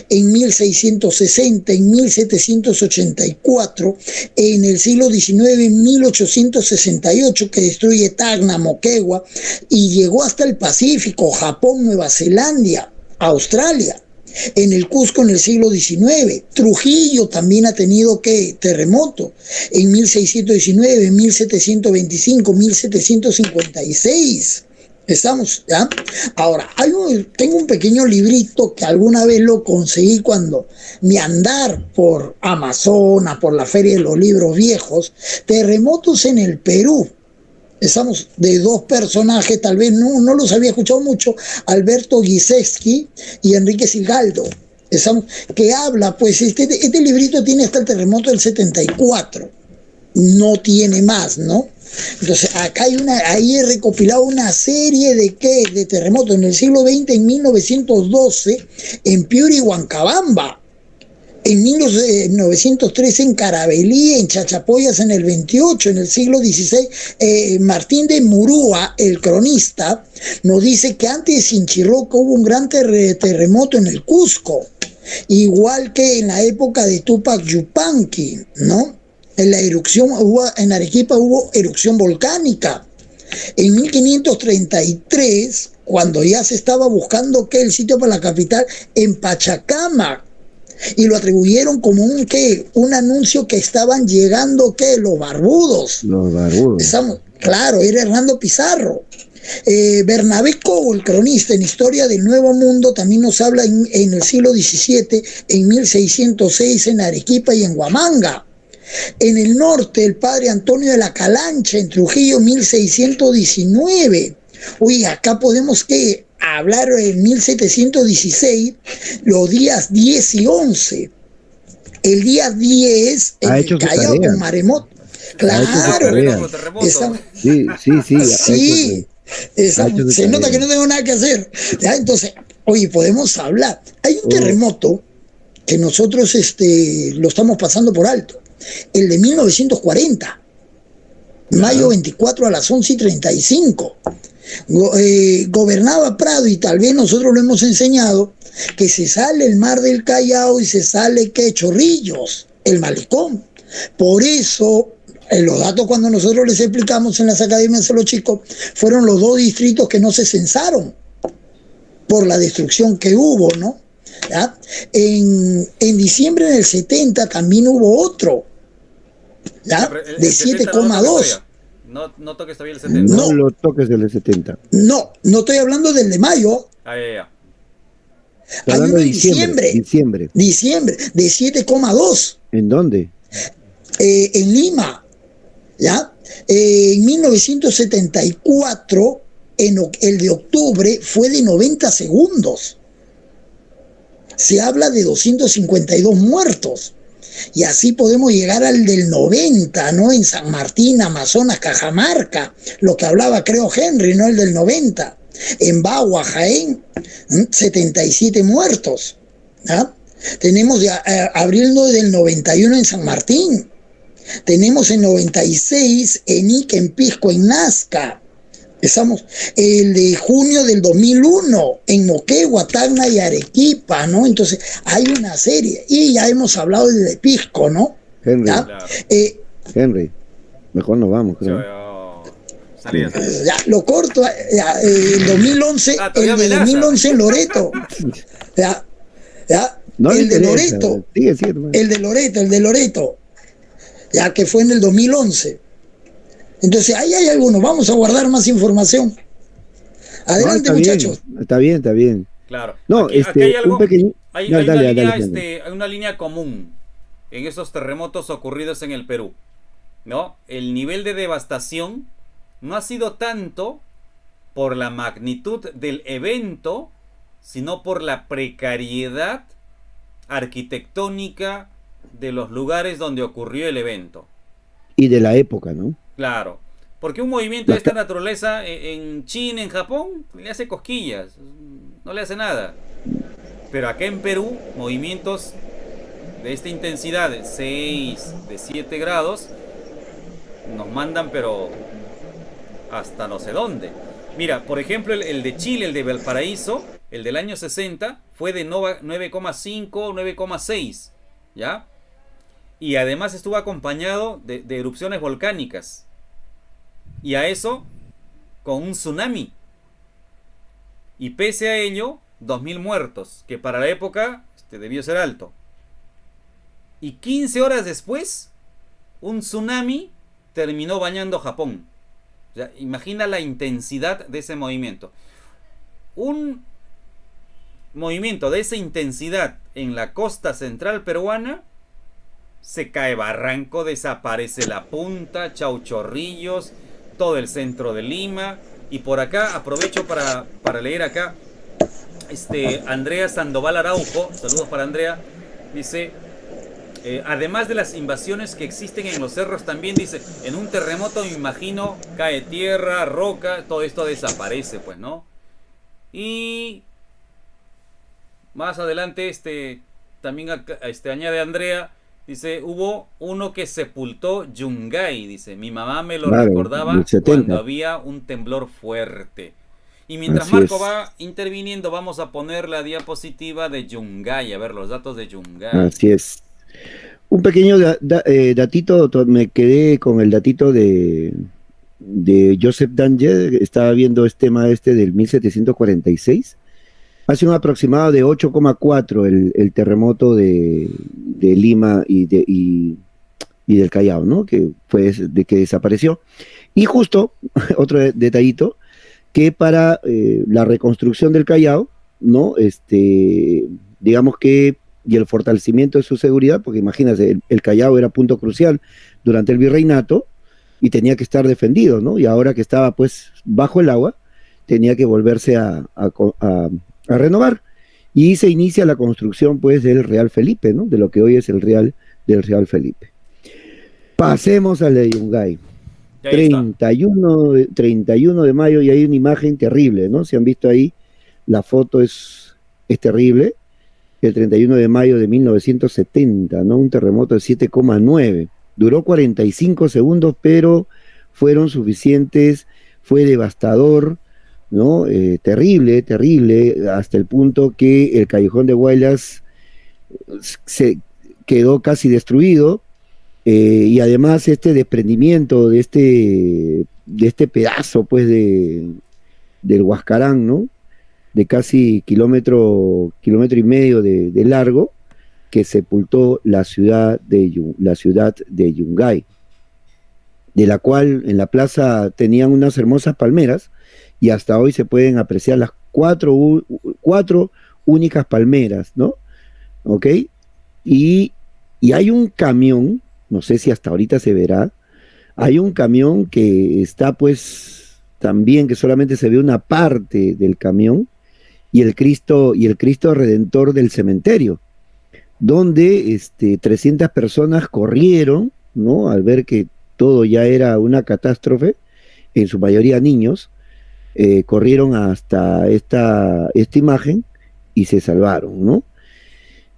en 1660, en 1784, en el siglo XIX, en 1868, que destruye Tacna, Moquegua, y llegó hasta el Pacífico, Japón, Nueva Zelanda, Australia. En el Cusco en el siglo XIX, Trujillo también ha tenido terremoto en 1619, 1725, 1756. Estamos, ¿ya? Ahora, tengo un pequeño librito que alguna vez lo conseguí cuando mi andar por Amazonas, por la Feria de los Libros Viejos, terremotos en el Perú. Estamos de dos personajes, tal vez no los había escuchado mucho, Alberto Gisewski y Enrique Silgaldo. Estamos, que habla, pues este librito tiene hasta el terremoto del 74, no tiene más, ¿no? Entonces acá ahí he recopilado una serie de terremotos en el siglo XX, en 1912, en Piura y Huancabamba. En 1913 en Carabelí, en Chachapoyas en el 28, en el siglo XVI, Martín de Murúa, el cronista, nos dice que antes de Sinchirroca hubo un gran terremoto en el Cusco, igual que en la época de Tupac Yupanqui, ¿no? En la erupción en Arequipa hubo erupción volcánica. En 1533, cuando ya se estaba buscando el sitio para la capital, en Pachacamac, y lo atribuyeron como un anuncio que estaban llegando los barbudos. Los barbudos. Claro, era Hernando Pizarro. Bernabé Cobo, el cronista en Historia del Nuevo Mundo, también nos habla en el siglo XVII, en 1606 en Arequipa y en Huamanga. En el norte, el padre Antonio de la Calancha, en Trujillo, 1619. Uy, acá podemos hablar en 1716, los días 10 y 11. El día 10, en el Callao con maremoto. Claro. Sí. Se nota que no tengo nada que hacer. ¿Ya? Entonces, oye, podemos hablar. Hay un terremoto que nosotros lo estamos pasando por alto. El de 1940. Mayo 24 a las 11:35. Gobernaba Prado, y tal vez nosotros lo hemos enseñado, que se sale el mar del Callao y se sale Chorrillos, el malecón. Por eso los datos, cuando nosotros les explicamos en las academias a los chicos, fueron los dos distritos que no se censaron por la destrucción que hubo, ¿no? ¿Ya? En diciembre del 70 también hubo otro, ¿ya? De 7,2. No toques todavía el 70. No No. lo toques del 70. No, no estoy hablando del de mayo. Ah, ya. Estoy Hay hablando uno de en diciembre. Diciembre, de 7,2 ¿En dónde? en Lima. ¿Ya? En 1974, el de octubre fue de 90 segundos. Se habla de 252 muertos. Y así podemos llegar al del 90, ¿no? En San Martín, Amazonas, Cajamarca, lo que hablaba creo Henry, ¿no? El del 90. En Bagua, Jaén, 77 muertos. ¿Ya? Tenemos de abril del 91 en San Martín. Tenemos en 96 en Ica, en Pisco, en Nazca. Estamos el de junio del 2001 en Moquegua, Tacna y Arequipa, ¿no? Entonces hay una serie. Y ya hemos hablado de Pisco, ¿no? Henry, ¿Ya? Claro. Henry, mejor nos vamos, creo. Salida. Ya, lo corto, ya, el 2011, Ah, el todavía de amenaza. 2011 en Loreto. Ya, ya, No le el de interesa. Loreto, Sigue, sí, hermano. el de Loreto, ya que fue en el 2011. Entonces, ahí hay algunos, vamos a guardar más información. Adelante, No, muchachos. Está bien. Claro. No, Aquí hay algo. un pequeño. Hay Dale, una dale, línea, dale, Henry. hay una línea común en esos terremotos ocurridos en el Perú, ¿no? El nivel de devastación no ha sido tanto por la magnitud del evento, sino por la precariedad arquitectónica de los lugares donde ocurrió el evento. Y de la época, ¿no? Claro, porque un movimiento de esta naturaleza en China, en Japón, le hace cosquillas, no le hace nada. Pero acá en Perú, movimientos de esta intensidad, de 6, de 7 grados, nos mandan pero hasta no sé dónde. Mira, por ejemplo, el de Chile, el de Valparaíso, el del año 60, fue de 9,5, 9,6, ¿ya? Y además estuvo acompañado de erupciones volcánicas. Y a eso, con un tsunami. Y pese a ello, 2.000 muertos, que para la época debió ser alto. Y 15 horas después, un tsunami terminó bañando Japón. O sea, imagina la intensidad de ese movimiento. Un movimiento de esa intensidad en la costa central peruana, se cae Barranco, desaparece La Punta, Chauchorrillos, todo el centro de Lima. Y por acá aprovecho para leer acá Andrea Sandoval Araujo, saludos para Andrea, dice, además de las invasiones que existen en los cerros, también dice, en un terremoto me imagino cae tierra, roca, todo esto desaparece, pues, ¿no? Y más adelante también añade Andrea, dice, hubo uno que sepultó Yungay, dice, mi mamá me lo recordaba del 70. cuando había un temblor fuerte. Y mientras Así Marco es. va interviniendo, vamos a poner la diapositiva de Yungay, a ver los datos de Yungay. Así es. Un pequeño datito, me quedé con el datito de Joseph Danger, estaba viendo este tema del 1746. Hace un aproximado de 8,4 el terremoto de Lima y del Callao, ¿no? Que fue de que desapareció. Y justo, otro detallito, que para la reconstrucción del Callao, ¿no? Digamos que, y el fortalecimiento de su seguridad, porque imagínate, el Callao era punto crucial durante el virreinato y tenía que estar defendido, ¿no? Y ahora que estaba pues bajo el agua, tenía que volverse a renovar. Y se inicia la construcción pues del Real Felipe, ¿no? De lo que hoy es del Real Felipe. Pasemos al de Yungay. 31 de mayo, y hay una imagen terrible, ¿no? Si han visto ahí, la foto es terrible. El 31 de mayo de 1970, ¿no? Un terremoto de 7,9. Duró 45 segundos, pero fueron suficientes, fue devastador, ¿no? Terrible, hasta el punto que el Callejón de Huaylas se quedó casi destruido. Y además desprendimiento de este pedazo pues del Huascarán, ¿no? De casi kilómetro y medio de largo, que sepultó la ciudad de Yungay. de la cual en la plaza tenían unas hermosas palmeras, y hasta hoy se pueden apreciar las cuatro únicas palmeras, ¿no? ¿Ok? Y hay un camión, no sé si hasta ahorita se verá, hay un camión que está pues también, que solamente se ve una parte del camión, y el Cristo Redentor del cementerio, donde 300 personas corrieron, ¿no? Al ver que todo ya era una catástrofe, en su mayoría niños, corrieron hasta esta imagen y se salvaron, ¿no?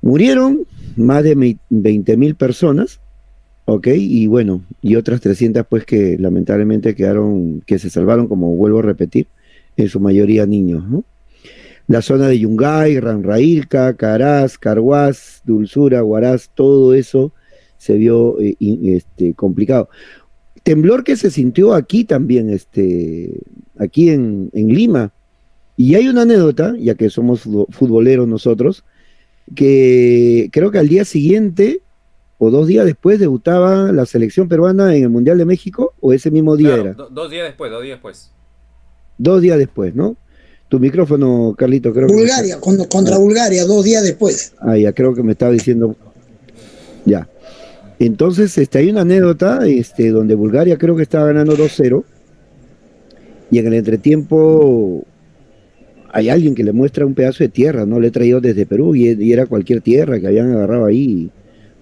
Murieron más de 20.000 personas, ¿ok? Y bueno, y otras 300 pues que lamentablemente que se salvaron, como vuelvo a repetir, en su mayoría niños, ¿no? La zona de Yungay, Ranrailca, Caraz, Carhuaz, Dulzura, Huaraz, todo eso se vio complicado. Temblor que se sintió aquí también, aquí en Lima. Y hay una anécdota, ya que somos futboleros nosotros, que creo que al día siguiente o 2 días después debutaba la selección peruana en el Mundial de México, o ese mismo día Claro, era. 2 días después, 2 días después. 2 días después, ¿no? Tu micrófono, Carlito, creo Bulgaria, que... contra Bulgaria, 2 días después. Ya creo que me estaba diciendo... Ya. Entonces, hay una anécdota, donde Bulgaria creo que estaba ganando 2-0, y en el entretiempo hay alguien que le muestra un pedazo de tierra, ¿no? Le he traído desde Perú, y era cualquier tierra que habían agarrado ahí.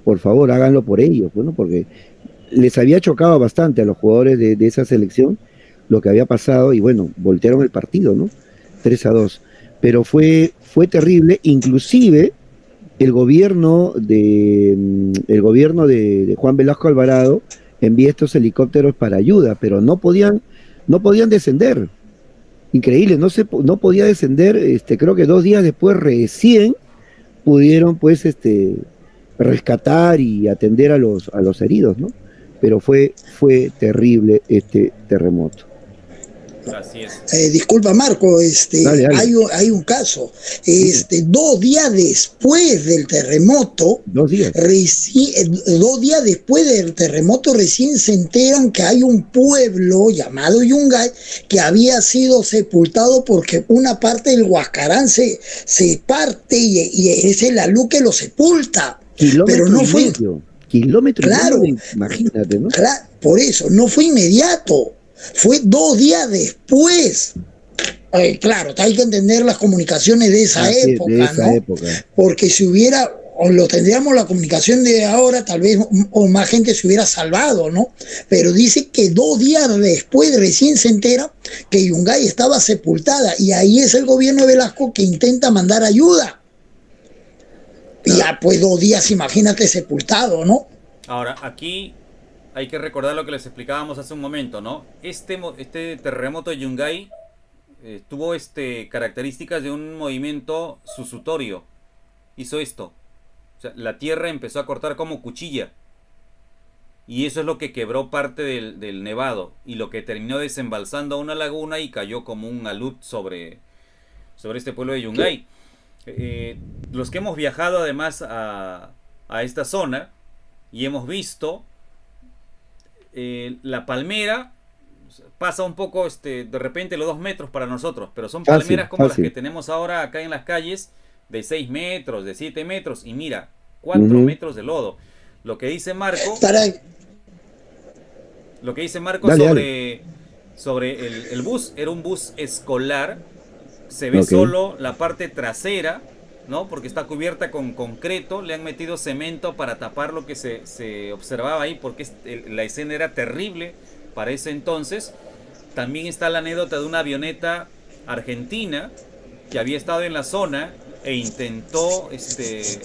Por favor, háganlo por ellos, bueno, porque les había chocado bastante a los jugadores de esa selección lo que había pasado, y bueno, voltearon el partido, ¿no? 3-2. Pero fue terrible, inclusive el gobierno de Juan Velasco Alvarado envía estos helicópteros para ayuda, pero no podían descender. Increíble, no podía descender, creo que 2 días después recién pudieron pues rescatar y atender a los heridos, ¿no? Pero fue terrible este terremoto. Así es. Disculpa, Marco, Dale. hay un caso. 2 días después del terremoto, 2 días. 2 días después del terremoto, recién se enteran que hay un pueblo llamado Yungay que había sido sepultado porque una parte del Huascarán se parte y es el alú que lo sepulta. Kilómetro Pero no y fue. medio. Kilómetro Claro, y medio, imagínate, ¿no? Claro, por eso, no fue inmediato. Fue 2 días después. Claro, hay que entender las comunicaciones de esa época, de esa ¿no? época. Porque si hubiera, o lo tendríamos la comunicación de ahora, tal vez o más gente se hubiera salvado, ¿no? Pero dice que 2 días después recién se entera que Yungay estaba sepultada, y ahí es el gobierno de Velasco que intenta mandar ayuda. Y ya pues 2 días, imagínate, sepultado, ¿no? Ahora, aquí hay que recordar lo que les explicábamos hace un momento, ¿no? Este terremoto de Yungay tuvo características de un movimiento susutorio. Hizo esto. O sea, la tierra empezó a cortar como cuchilla. Y eso es lo que quebró parte del nevado. Y lo que terminó desembalsando a una laguna y cayó como un alud sobre este pueblo de Yungay. Los que hemos viajado además a esta zona y hemos visto la palmera, pasa un poco de repente los 2 metros para nosotros, pero son palmeras como las que tenemos ahora acá en las calles, de 6 metros, de 7 metros, y mira, 4 metros de lodo. Lo que dice Marco Dale. sobre el bus, era un bus escolar. Se ve solo la parte trasera, ¿no? Porque está cubierta con concreto, le han metido cemento para tapar lo que se observaba ahí, porque la escena era terrible para ese entonces. También está la anécdota de una avioneta argentina que había estado en la zona e intentó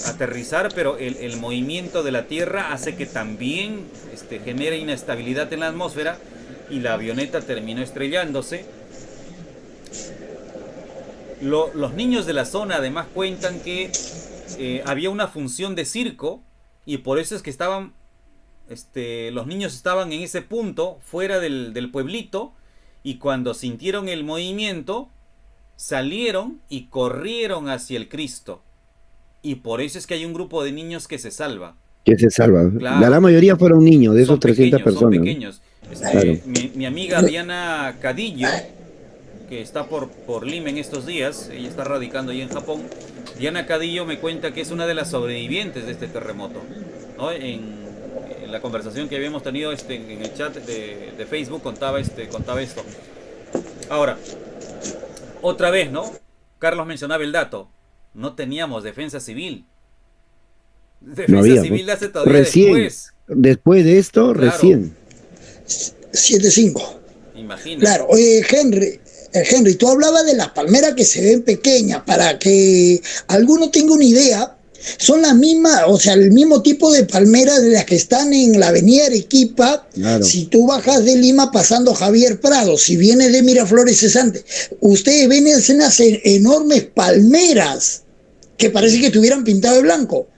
aterrizar, pero el movimiento de la tierra hace que también genere inestabilidad en la atmósfera, y la avioneta terminó estrellándose. Los niños de la zona además cuentan que había una función de circo, y por eso es que los niños estaban en ese punto fuera del pueblito, y cuando sintieron el movimiento salieron y corrieron hacia el Cristo, y por eso es que hay un grupo de niños que se salva. Que se salva. Claro. La gran mayoría fueron niños, de esos 300 pequeños, personas. Son pequeños. Claro. Mi amiga Diana Cadillo, que está por Lima en estos días, ella está radicando ahí en Japón. Diana Cadillo me cuenta que es una de las sobrevivientes de este terremoto, ¿no? En la conversación que habíamos tenido en el chat de Facebook contaba esto. Ahora, otra vez, ¿no? Carlos mencionaba el dato. No teníamos defensa civil. No Defensa había, civil pues. hace todavía Recién, después de esto, Claro. recién. 7-5. Imagina. Claro, oye, Henry, tú hablabas de las palmeras que se ven pequeñas, para que alguno tenga una idea, son las mismas, o sea, el mismo tipo de palmeras de las que están en la avenida Arequipa. Claro. Si tú bajas de Lima pasando Javier Prado, si vienes de Miraflores Cesante, ustedes ven esas enormes palmeras que parece que estuvieran pintado de blanco,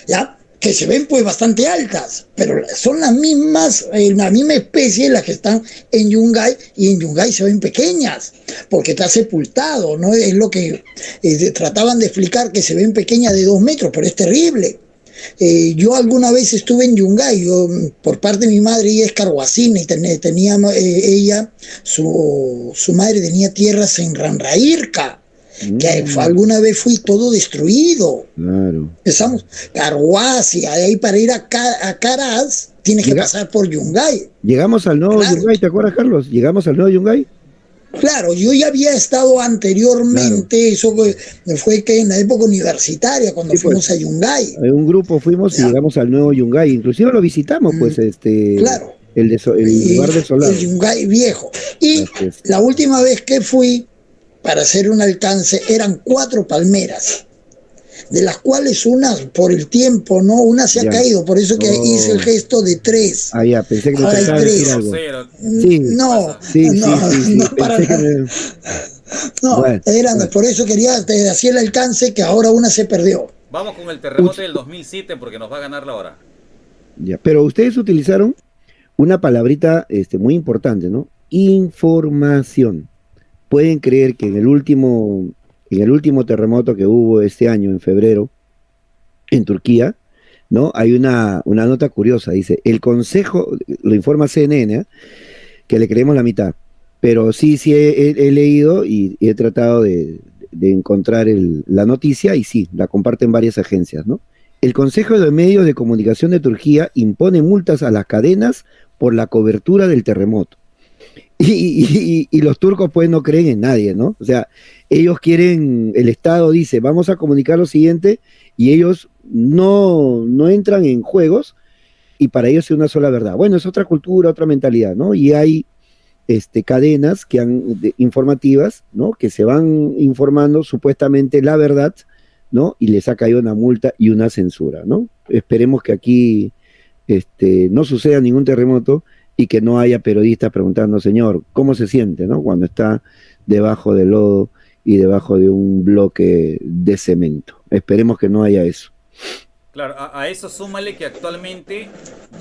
¿ya? Que se ven pues bastante altas, pero son las mismas, la misma especie las que están en Yungay, y en Yungay se ven pequeñas, porque está sepultado, ¿no? Es lo que trataban de explicar, que se ven pequeñas de 2 metros, pero es terrible. Yo alguna vez estuve en Yungay, por parte de mi madre, ella es carhuacina, y tenía su madre tenía tierras en Ranraírca, que alguna vez fui todo destruido. Claro. Empezamos Carhuasi, ahí para ir a Caraz tienes que pasar por Yungay. Llegamos al nuevo Claro. Yungay, ¿te acuerdas, Carlos? Llegamos al nuevo Yungay. Claro, yo ya había estado anteriormente, eso fue que en la época universitaria, cuando Sí, fuimos pues. a Yungay. En un grupo fuimos y Ya. llegamos al nuevo Yungay. Inclusive lo visitamos, pues, Claro. el lugar desolado. El Yungay viejo. Y Así es. la última vez que fui, para hacer un alcance, eran 4 palmeras, de las cuales una, por el tiempo, ¿no? Una se ha Ya. caído, por eso que Oh. hice el gesto de 3. Ah, ya, pensé que me Ahora hay trataba de decir 3. algo. Cero. Sí. No, Sí, no, sí. no, para Pensé que nada. No, Bueno, eran, bueno. por eso quería te hacía el alcance, que ahora una se perdió. Vamos con el terremoto del 2007 porque nos va a ganar la hora. Ya, pero ustedes utilizaron una palabrita muy importante, ¿no? Información. Pueden creer que en el último terremoto que hubo este año, en febrero, en Turquía, ¿no? Hay una nota curiosa, dice, el Consejo, lo informa CNN, ¿eh? Que le creemos la mitad, pero sí he leído y he tratado de encontrar la noticia, y sí, la comparten varias agencias, ¿no? El Consejo de Medios de Comunicación de Turquía impone multas a las cadenas por la cobertura del terremoto. Y los turcos pues no creen en nadie, ¿no? O sea, ellos quieren, el Estado dice, vamos a comunicar lo siguiente, y ellos no entran en juegos, y para ellos es una sola verdad. Bueno, es otra cultura, otra mentalidad, ¿no? Y hay cadenas informativas, ¿no? Que se van informando supuestamente la verdad, ¿no? Y les ha caído una multa y una censura, ¿no? Esperemos que aquí no suceda ningún terremoto y que no haya periodistas preguntando, señor, ¿cómo se siente, no? Cuando está debajo del lodo y debajo de un bloque de cemento. Esperemos que no haya eso. Claro, a eso súmale que actualmente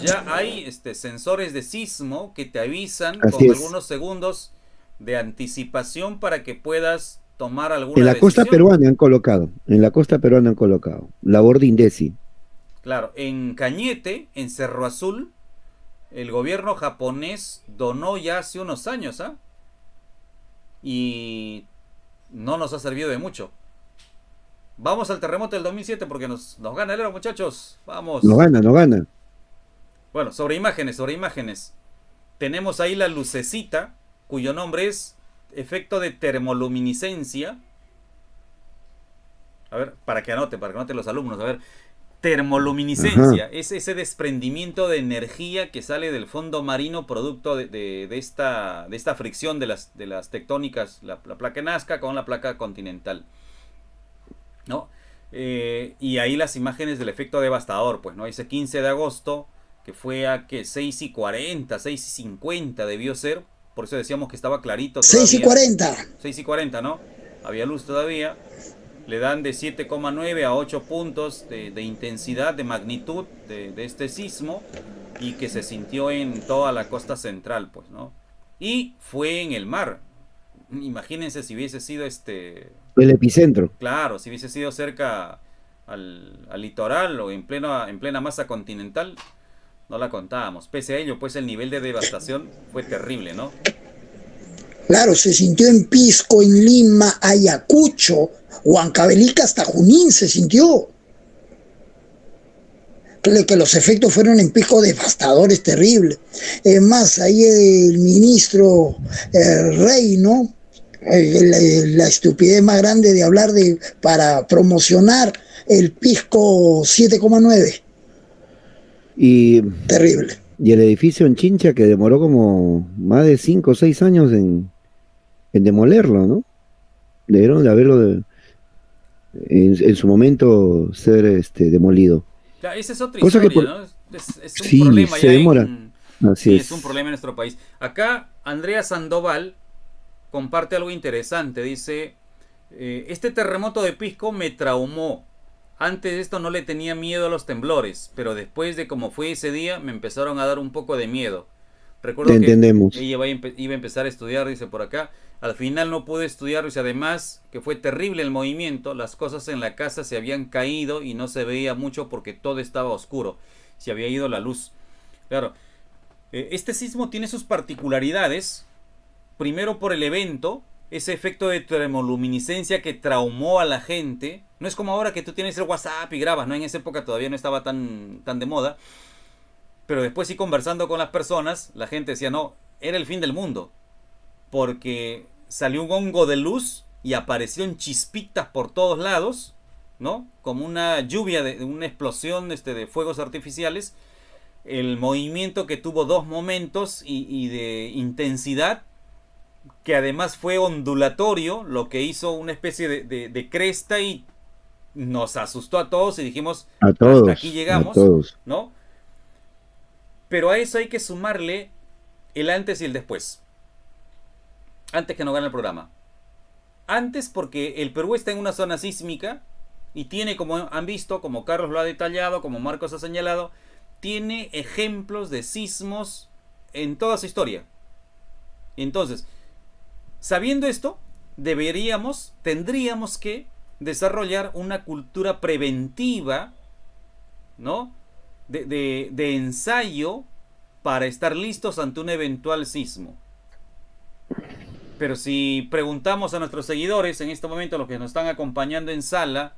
ya hay sensores de sismo que te avisan Así con es. algunos segundos de anticipación para que puedas tomar alguna En la decisión. costa peruana han colocado, labor de INDECI. Claro, en Cañete, en Cerro Azul, el gobierno japonés donó ya hace unos años, ¿ah? Y no nos ha servido de mucho. Vamos al terremoto del 2007 porque nos gana el oro, muchachos. Vamos. No gana. Bueno, sobre imágenes. Tenemos ahí la lucecita, cuyo nombre es efecto de termoluminiscencia. A ver, para que anoten los alumnos. A ver, termoluminiscencia es ese desprendimiento de energía que sale del fondo marino producto de esta fricción de las tectónicas, la placa Nazca con la placa continental, ¿no? Y ahí las imágenes del efecto devastador, pues, ¿no? Ese 15 de agosto, que fue a que 6:40, 6:50 debió ser, por eso decíamos que estaba clarito todavía. 6:40. 6:40, ¿no? Había luz todavía. Le dan de 7,9 a 8 puntos de intensidad, de magnitud de este sismo, y que se sintió en toda la costa central, pues, ¿no? Y fue en el mar. Imagínense si hubiese sido El epicentro. Claro, si hubiese sido cerca al litoral o en plena masa continental, no la contábamos. Pese a ello, pues el nivel de devastación fue terrible, ¿no? Claro, se sintió en Pisco, en Lima, Ayacucho, Huancavelica, hasta Junín se sintió. Que los efectos fueron en Pisco devastadores, terribles. Es más, ahí el ministro Rey, ¿no? La estupidez más grande de hablar para promocionar el Pisco 7,9. Terrible. Y el edificio en Chincha que demoró como más de 5 o 6 años en demolerlo, ¿no? Debieron de haberlo en su momento ser demolido. Ya, esa es otra Cosa historia, que ¿no? Es un sí, problema se ya demora. Así sí, es. es un problema en nuestro país. Acá Andrea Sandoval comparte algo interesante. Dice, este terremoto de Pisco me traumó. Antes de esto no le tenía miedo a los temblores, pero después de cómo fue ese día me empezaron a dar un poco de miedo. Recuerdo Te que entendemos. ella iba a empezar a estudiar, dice por acá. Al final no pude estudiar, dice, además que fue terrible el movimiento, las cosas en la casa se habían caído y no se veía mucho porque todo estaba oscuro, se había ido la luz. Claro, este sismo tiene sus particularidades, primero por el evento, ese efecto de tremoluminiscencia que traumó a la gente. No es como ahora que tú tienes el WhatsApp y grabas, ¿no? En esa época todavía no estaba tan de moda. Pero después sí, conversando con las personas, la gente decía, no, era el fin del mundo. Porque salió un hongo de luz y aparecieron chispitas por todos lados, ¿no? Como una lluvia, una explosión de fuegos artificiales. El movimiento que tuvo 2 momentos y de intensidad, que además fue ondulatorio, lo que hizo una especie de cresta y nos asustó a todos y dijimos, A todos, hasta aquí llegamos, a todos. ¿no? Pero a eso hay que sumarle el antes y el después. Antes que no gane el programa. Antes porque el Perú está en una zona sísmica y tiene, como han visto, como Carlos lo ha detallado, como Marcos ha señalado, tiene ejemplos de sismos en toda su historia. Entonces, sabiendo esto, tendríamos que desarrollar una cultura preventiva, ¿no? De ensayo para estar listos ante un eventual sismo. Pero si preguntamos a nuestros seguidores en este momento, a los que nos están acompañando en sala,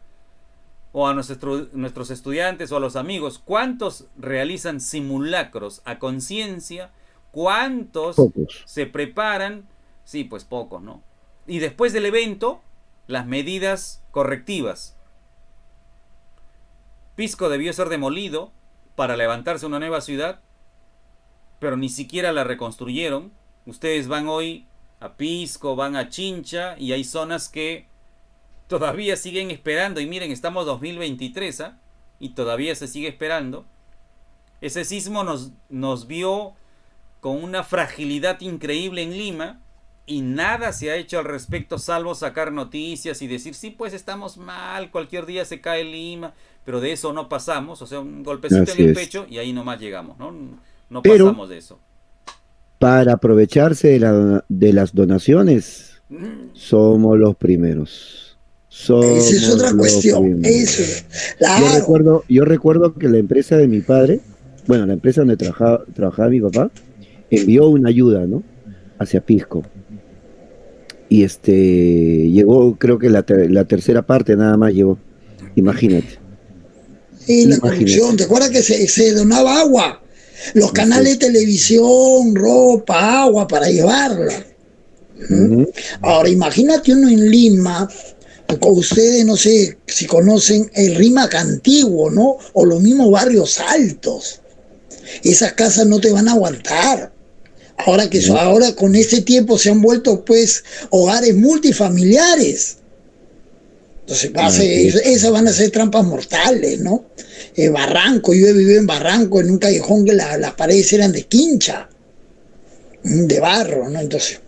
o a nuestros estudiantes o a los amigos, ¿cuántos realizan simulacros a conciencia? ¿Cuántos Pocos. se preparan? Sí, pues pocos, ¿no? Y después del evento, las medidas correctivas. Pisco debió ser demolido para levantarse una nueva ciudad, pero ni siquiera la reconstruyeron. Ustedes van hoy a Pisco, van a Chincha y hay zonas que todavía siguen esperando. Y miren, estamos 2023, ¿eh? Y todavía se sigue esperando. Ese sismo nos vio con una fragilidad increíble en Lima y nada se ha hecho al respecto salvo sacar noticias y decir, sí, pues estamos mal, cualquier día se cae Lima, pero de eso no pasamos. O sea, un golpecito Así en el es. pecho y ahí nomás llegamos, ¿no? No Pero pasamos de eso. para aprovecharse de las donaciones, somos los primeros. Esa es Somos otra los cuestión. primeros. Eso, claro. Yo recuerdo que la empresa de mi padre, bueno, la empresa donde trabajaba mi papá, envió una ayuda, ¿no? Hacia Pisco. Y llegó, creo que la tercera parte nada más llegó. Imagínate. Y la corrupción, ¿te acuerdas que se donaba agua? Los canales de televisión, ropa, agua para llevarla. Ahora, imagínate uno en Lima, con ustedes no sé si conocen el Rímac antiguo, ¿no? O los mismos barrios altos. Esas casas no te van a aguantar. Ahora con este tiempo se han vuelto pues hogares multifamiliares. Entonces esas van a ser trampas mortales, ¿no? Barranco, yo he vivido en Barranco, en un callejón que las paredes eran de quincha, de barro, ¿no? Entonces,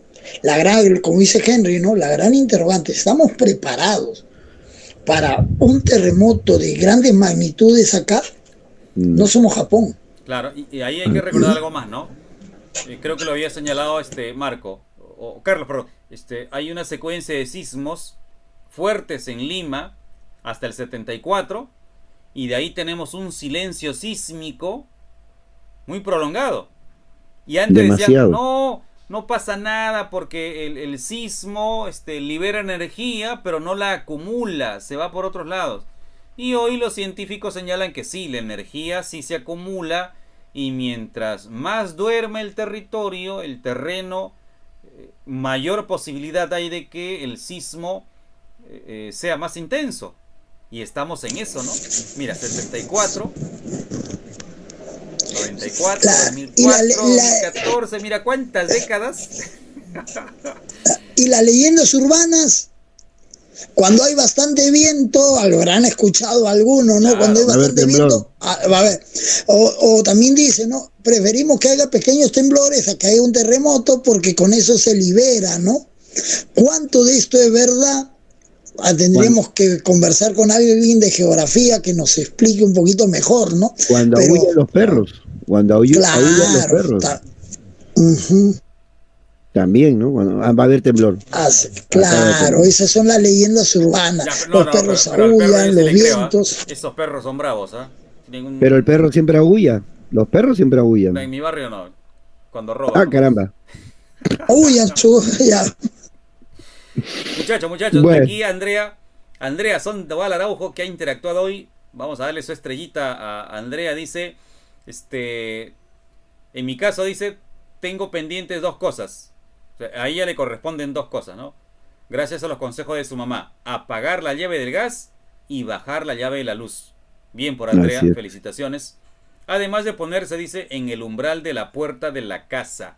como dice Henry, ¿no? La gran interrogante, ¿estamos preparados para un terremoto de grandes magnitudes acá? No somos Japón. Claro, y ahí hay que recordar algo más, ¿no? Creo que lo había señalado Marco, o Carlos, perdón. Hay una secuencia de sismos fuertes en Lima hasta el 74, y de ahí tenemos un silencio sísmico muy prolongado. Y antes decían, Demasiado. no pasa nada porque el sismo libera energía, pero no la acumula, se va por otros lados. Y hoy los científicos señalan que sí, la energía sí se acumula, y mientras más duerme el territorio, el terreno, mayor posibilidad hay de que el sismo sea más intenso. Y estamos en eso, ¿no? Mira, 74, 94, 2004, 2014, mira cuántas décadas. Y las leyendas urbanas, cuando hay bastante viento, lo habrán escuchado algunos, ¿no? Claro, cuando hay bastante viento, va a ver. O también dice, ¿no? Preferimos que haya pequeños temblores a que haya un terremoto porque con eso se libera, ¿no? ¿Cuánto de esto es verdad? Tendríamos que conversar con alguien de geografía que nos explique un poquito mejor, ¿no? Cuando aúllan los perros, cuando aúllan los perros. También, ¿no? Bueno, va a haber temblor. Claro, esas son las leyendas urbanas. Ya, los perros aúllan, los vientos. Esos perros son bravos, ¿ah? Pero el perro siempre aúlla. Los perros siempre aúllan. No, en mi barrio no. Cuando roban. Ah, caramba. Aúllan, ya. Muchachos, bueno. Aquí Andrea Sandoval Araujo, que ha interactuado hoy. Vamos a darle su estrellita a Andrea. Dice, en mi caso, dice, tengo pendientes 2 cosas. O sea, a ella le corresponden 2 cosas, ¿no? Gracias a los consejos de su mamá. Apagar la llave del gas y bajar la llave de la luz. Bien por Andrea, felicitaciones. Además de ponerse, dice, en el umbral de la puerta de la casa,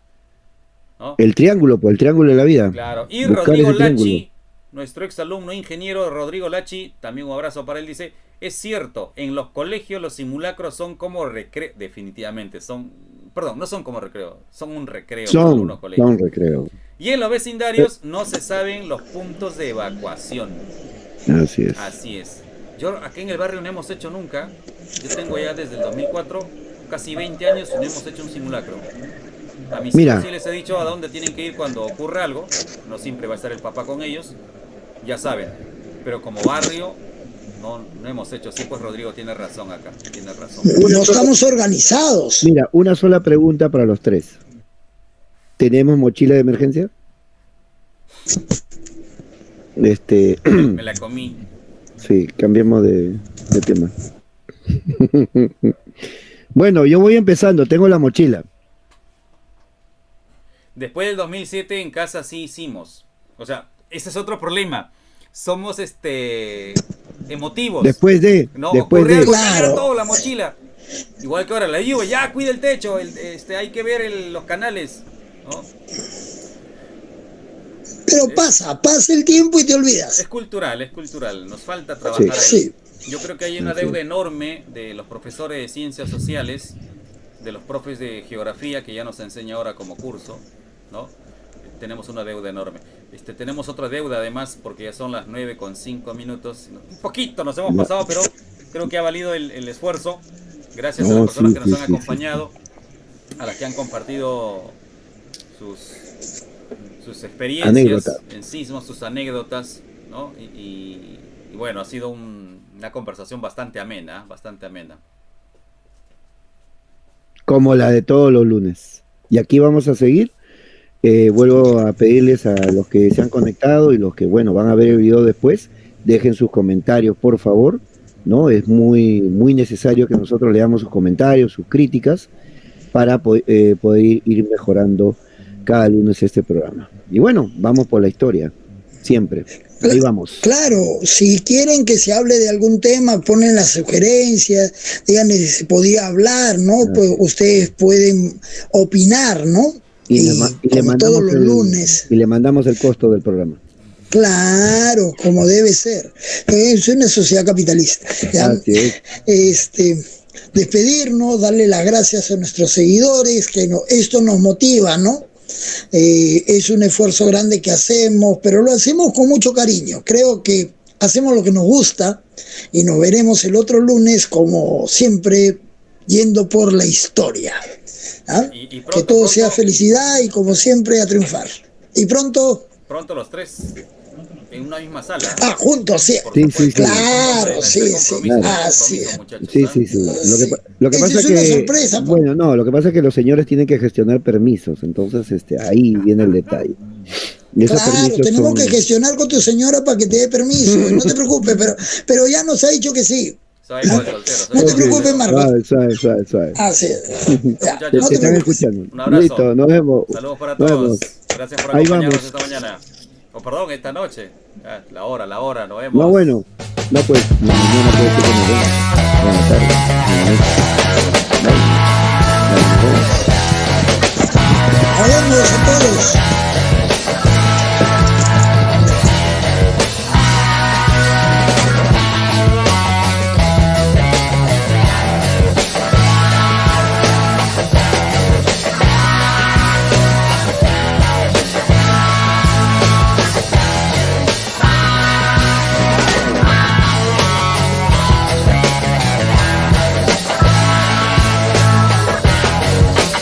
¿no? El triángulo, pues el triángulo de la vida. Claro. Y Rodrigo Lachi, nuestro exalumno ingeniero Rodrigo Lachi, también un abrazo para él, dice, es cierto, en los colegios los simulacros son como recreo, definitivamente, no son como recreo, son un recreo. Son recreo. Y en los vecindarios no se saben los puntos de evacuación. Así es. Yo aquí en el barrio no hemos hecho nunca, yo tengo ya desde el 2004, casi 20 años, no hemos hecho un simulacro. A mis hijos sí les he dicho a dónde tienen que ir cuando ocurre algo, no siempre va a estar el papá con ellos, ya saben, pero como barrio no hemos hecho. Sí, pues Rodrigo tiene razón acá, tiene razón. No estamos organizados. Mira, una sola pregunta para los 3. ¿Tenemos mochila de emergencia? Me la comí. Sí, cambiemos de tema. Bueno, yo voy empezando, tengo la mochila. Después del 2007 en casa sí hicimos. O sea, ese es otro problema. Somos emotivos. Después de claro. Todo la mochila. Igual que ahora la digo, ya cuida el techo, hay que ver los canales, ¿no? Pero pasa el tiempo y te olvidas. Es cultural. Nos falta trabajar ahí. Sí. Yo creo que hay una deuda enorme de los profesores de ciencias sociales, de los profes de geografía que ya nos enseña ahora como curso, ¿no? Tenemos una deuda enorme. Tenemos otra deuda además porque ya son las 9:05. Un poquito nos hemos pasado, pero creo que ha valido el esfuerzo. Gracias a las personas que nos han acompañado, a las que han compartido sus experiencias en sismos, sus anécdotas, ¿no? Y bueno, ha sido una conversación bastante amena. Como la de todos los lunes. Y aquí vamos a seguir. Vuelvo a pedirles a los que se han conectado y los que, van a ver el video después, dejen sus comentarios, por favor, ¿no? Es muy, muy necesario que nosotros leamos sus comentarios, sus críticas, para poder ir mejorando cada lunes este programa. Y bueno, vamos por la historia, siempre. Ahí vamos. Claro, si quieren que se hable de algún tema, ponen las sugerencias, díganme si se podía hablar, ¿no? Pues ustedes pueden opinar, ¿no? Y le mandamos todos los lunes. Y le mandamos el costo del programa. Claro, como debe ser. Es una sociedad capitalista. Despedirnos, darle las gracias a nuestros seguidores, que esto nos motiva, ¿no? Es un esfuerzo grande que hacemos, pero lo hacemos con mucho cariño. Creo que hacemos lo que nos gusta y nos veremos el otro lunes, como siempre, yendo por la historia. Que todo sea felicidad y como siempre a triunfar. Y pronto los 3. en una misma sala. Ah, juntos, sí. Por Sí, supuesto. sí, sí. Claro, Este sí, compromiso, sí. este Ah, sí. compromiso, muchachos, Sí, ¿ah? sí, sí. Lo que Esa pasa es una que, sorpresa, pues. bueno, no, lo que pasa es que los señores tienen que gestionar permisos, entonces ahí viene el detalle. Y esos Claro, permisos tenemos son, que gestionar con tu señora para que te dé permiso. No te preocupes, pero ya nos ha dicho que sí. Soy hijo de soltero, soy No hijo te de preocupes, soltero. Marcos. suave. Ah, sí. Ya, Muchachos, no Te te están preocupes. escuchando. Un abrazo. Listo, nos vemos. Saludos para Nos todos. vemos. Gracias por Ahí acompañarnos vamos. esta mañana. O perdón, esta noche. Ah, la hora, nos vemos. No, bueno. No, pues, mañana puede ser que nos vemos. Buenas tardes. Buenas noches. Nos vemos a todos.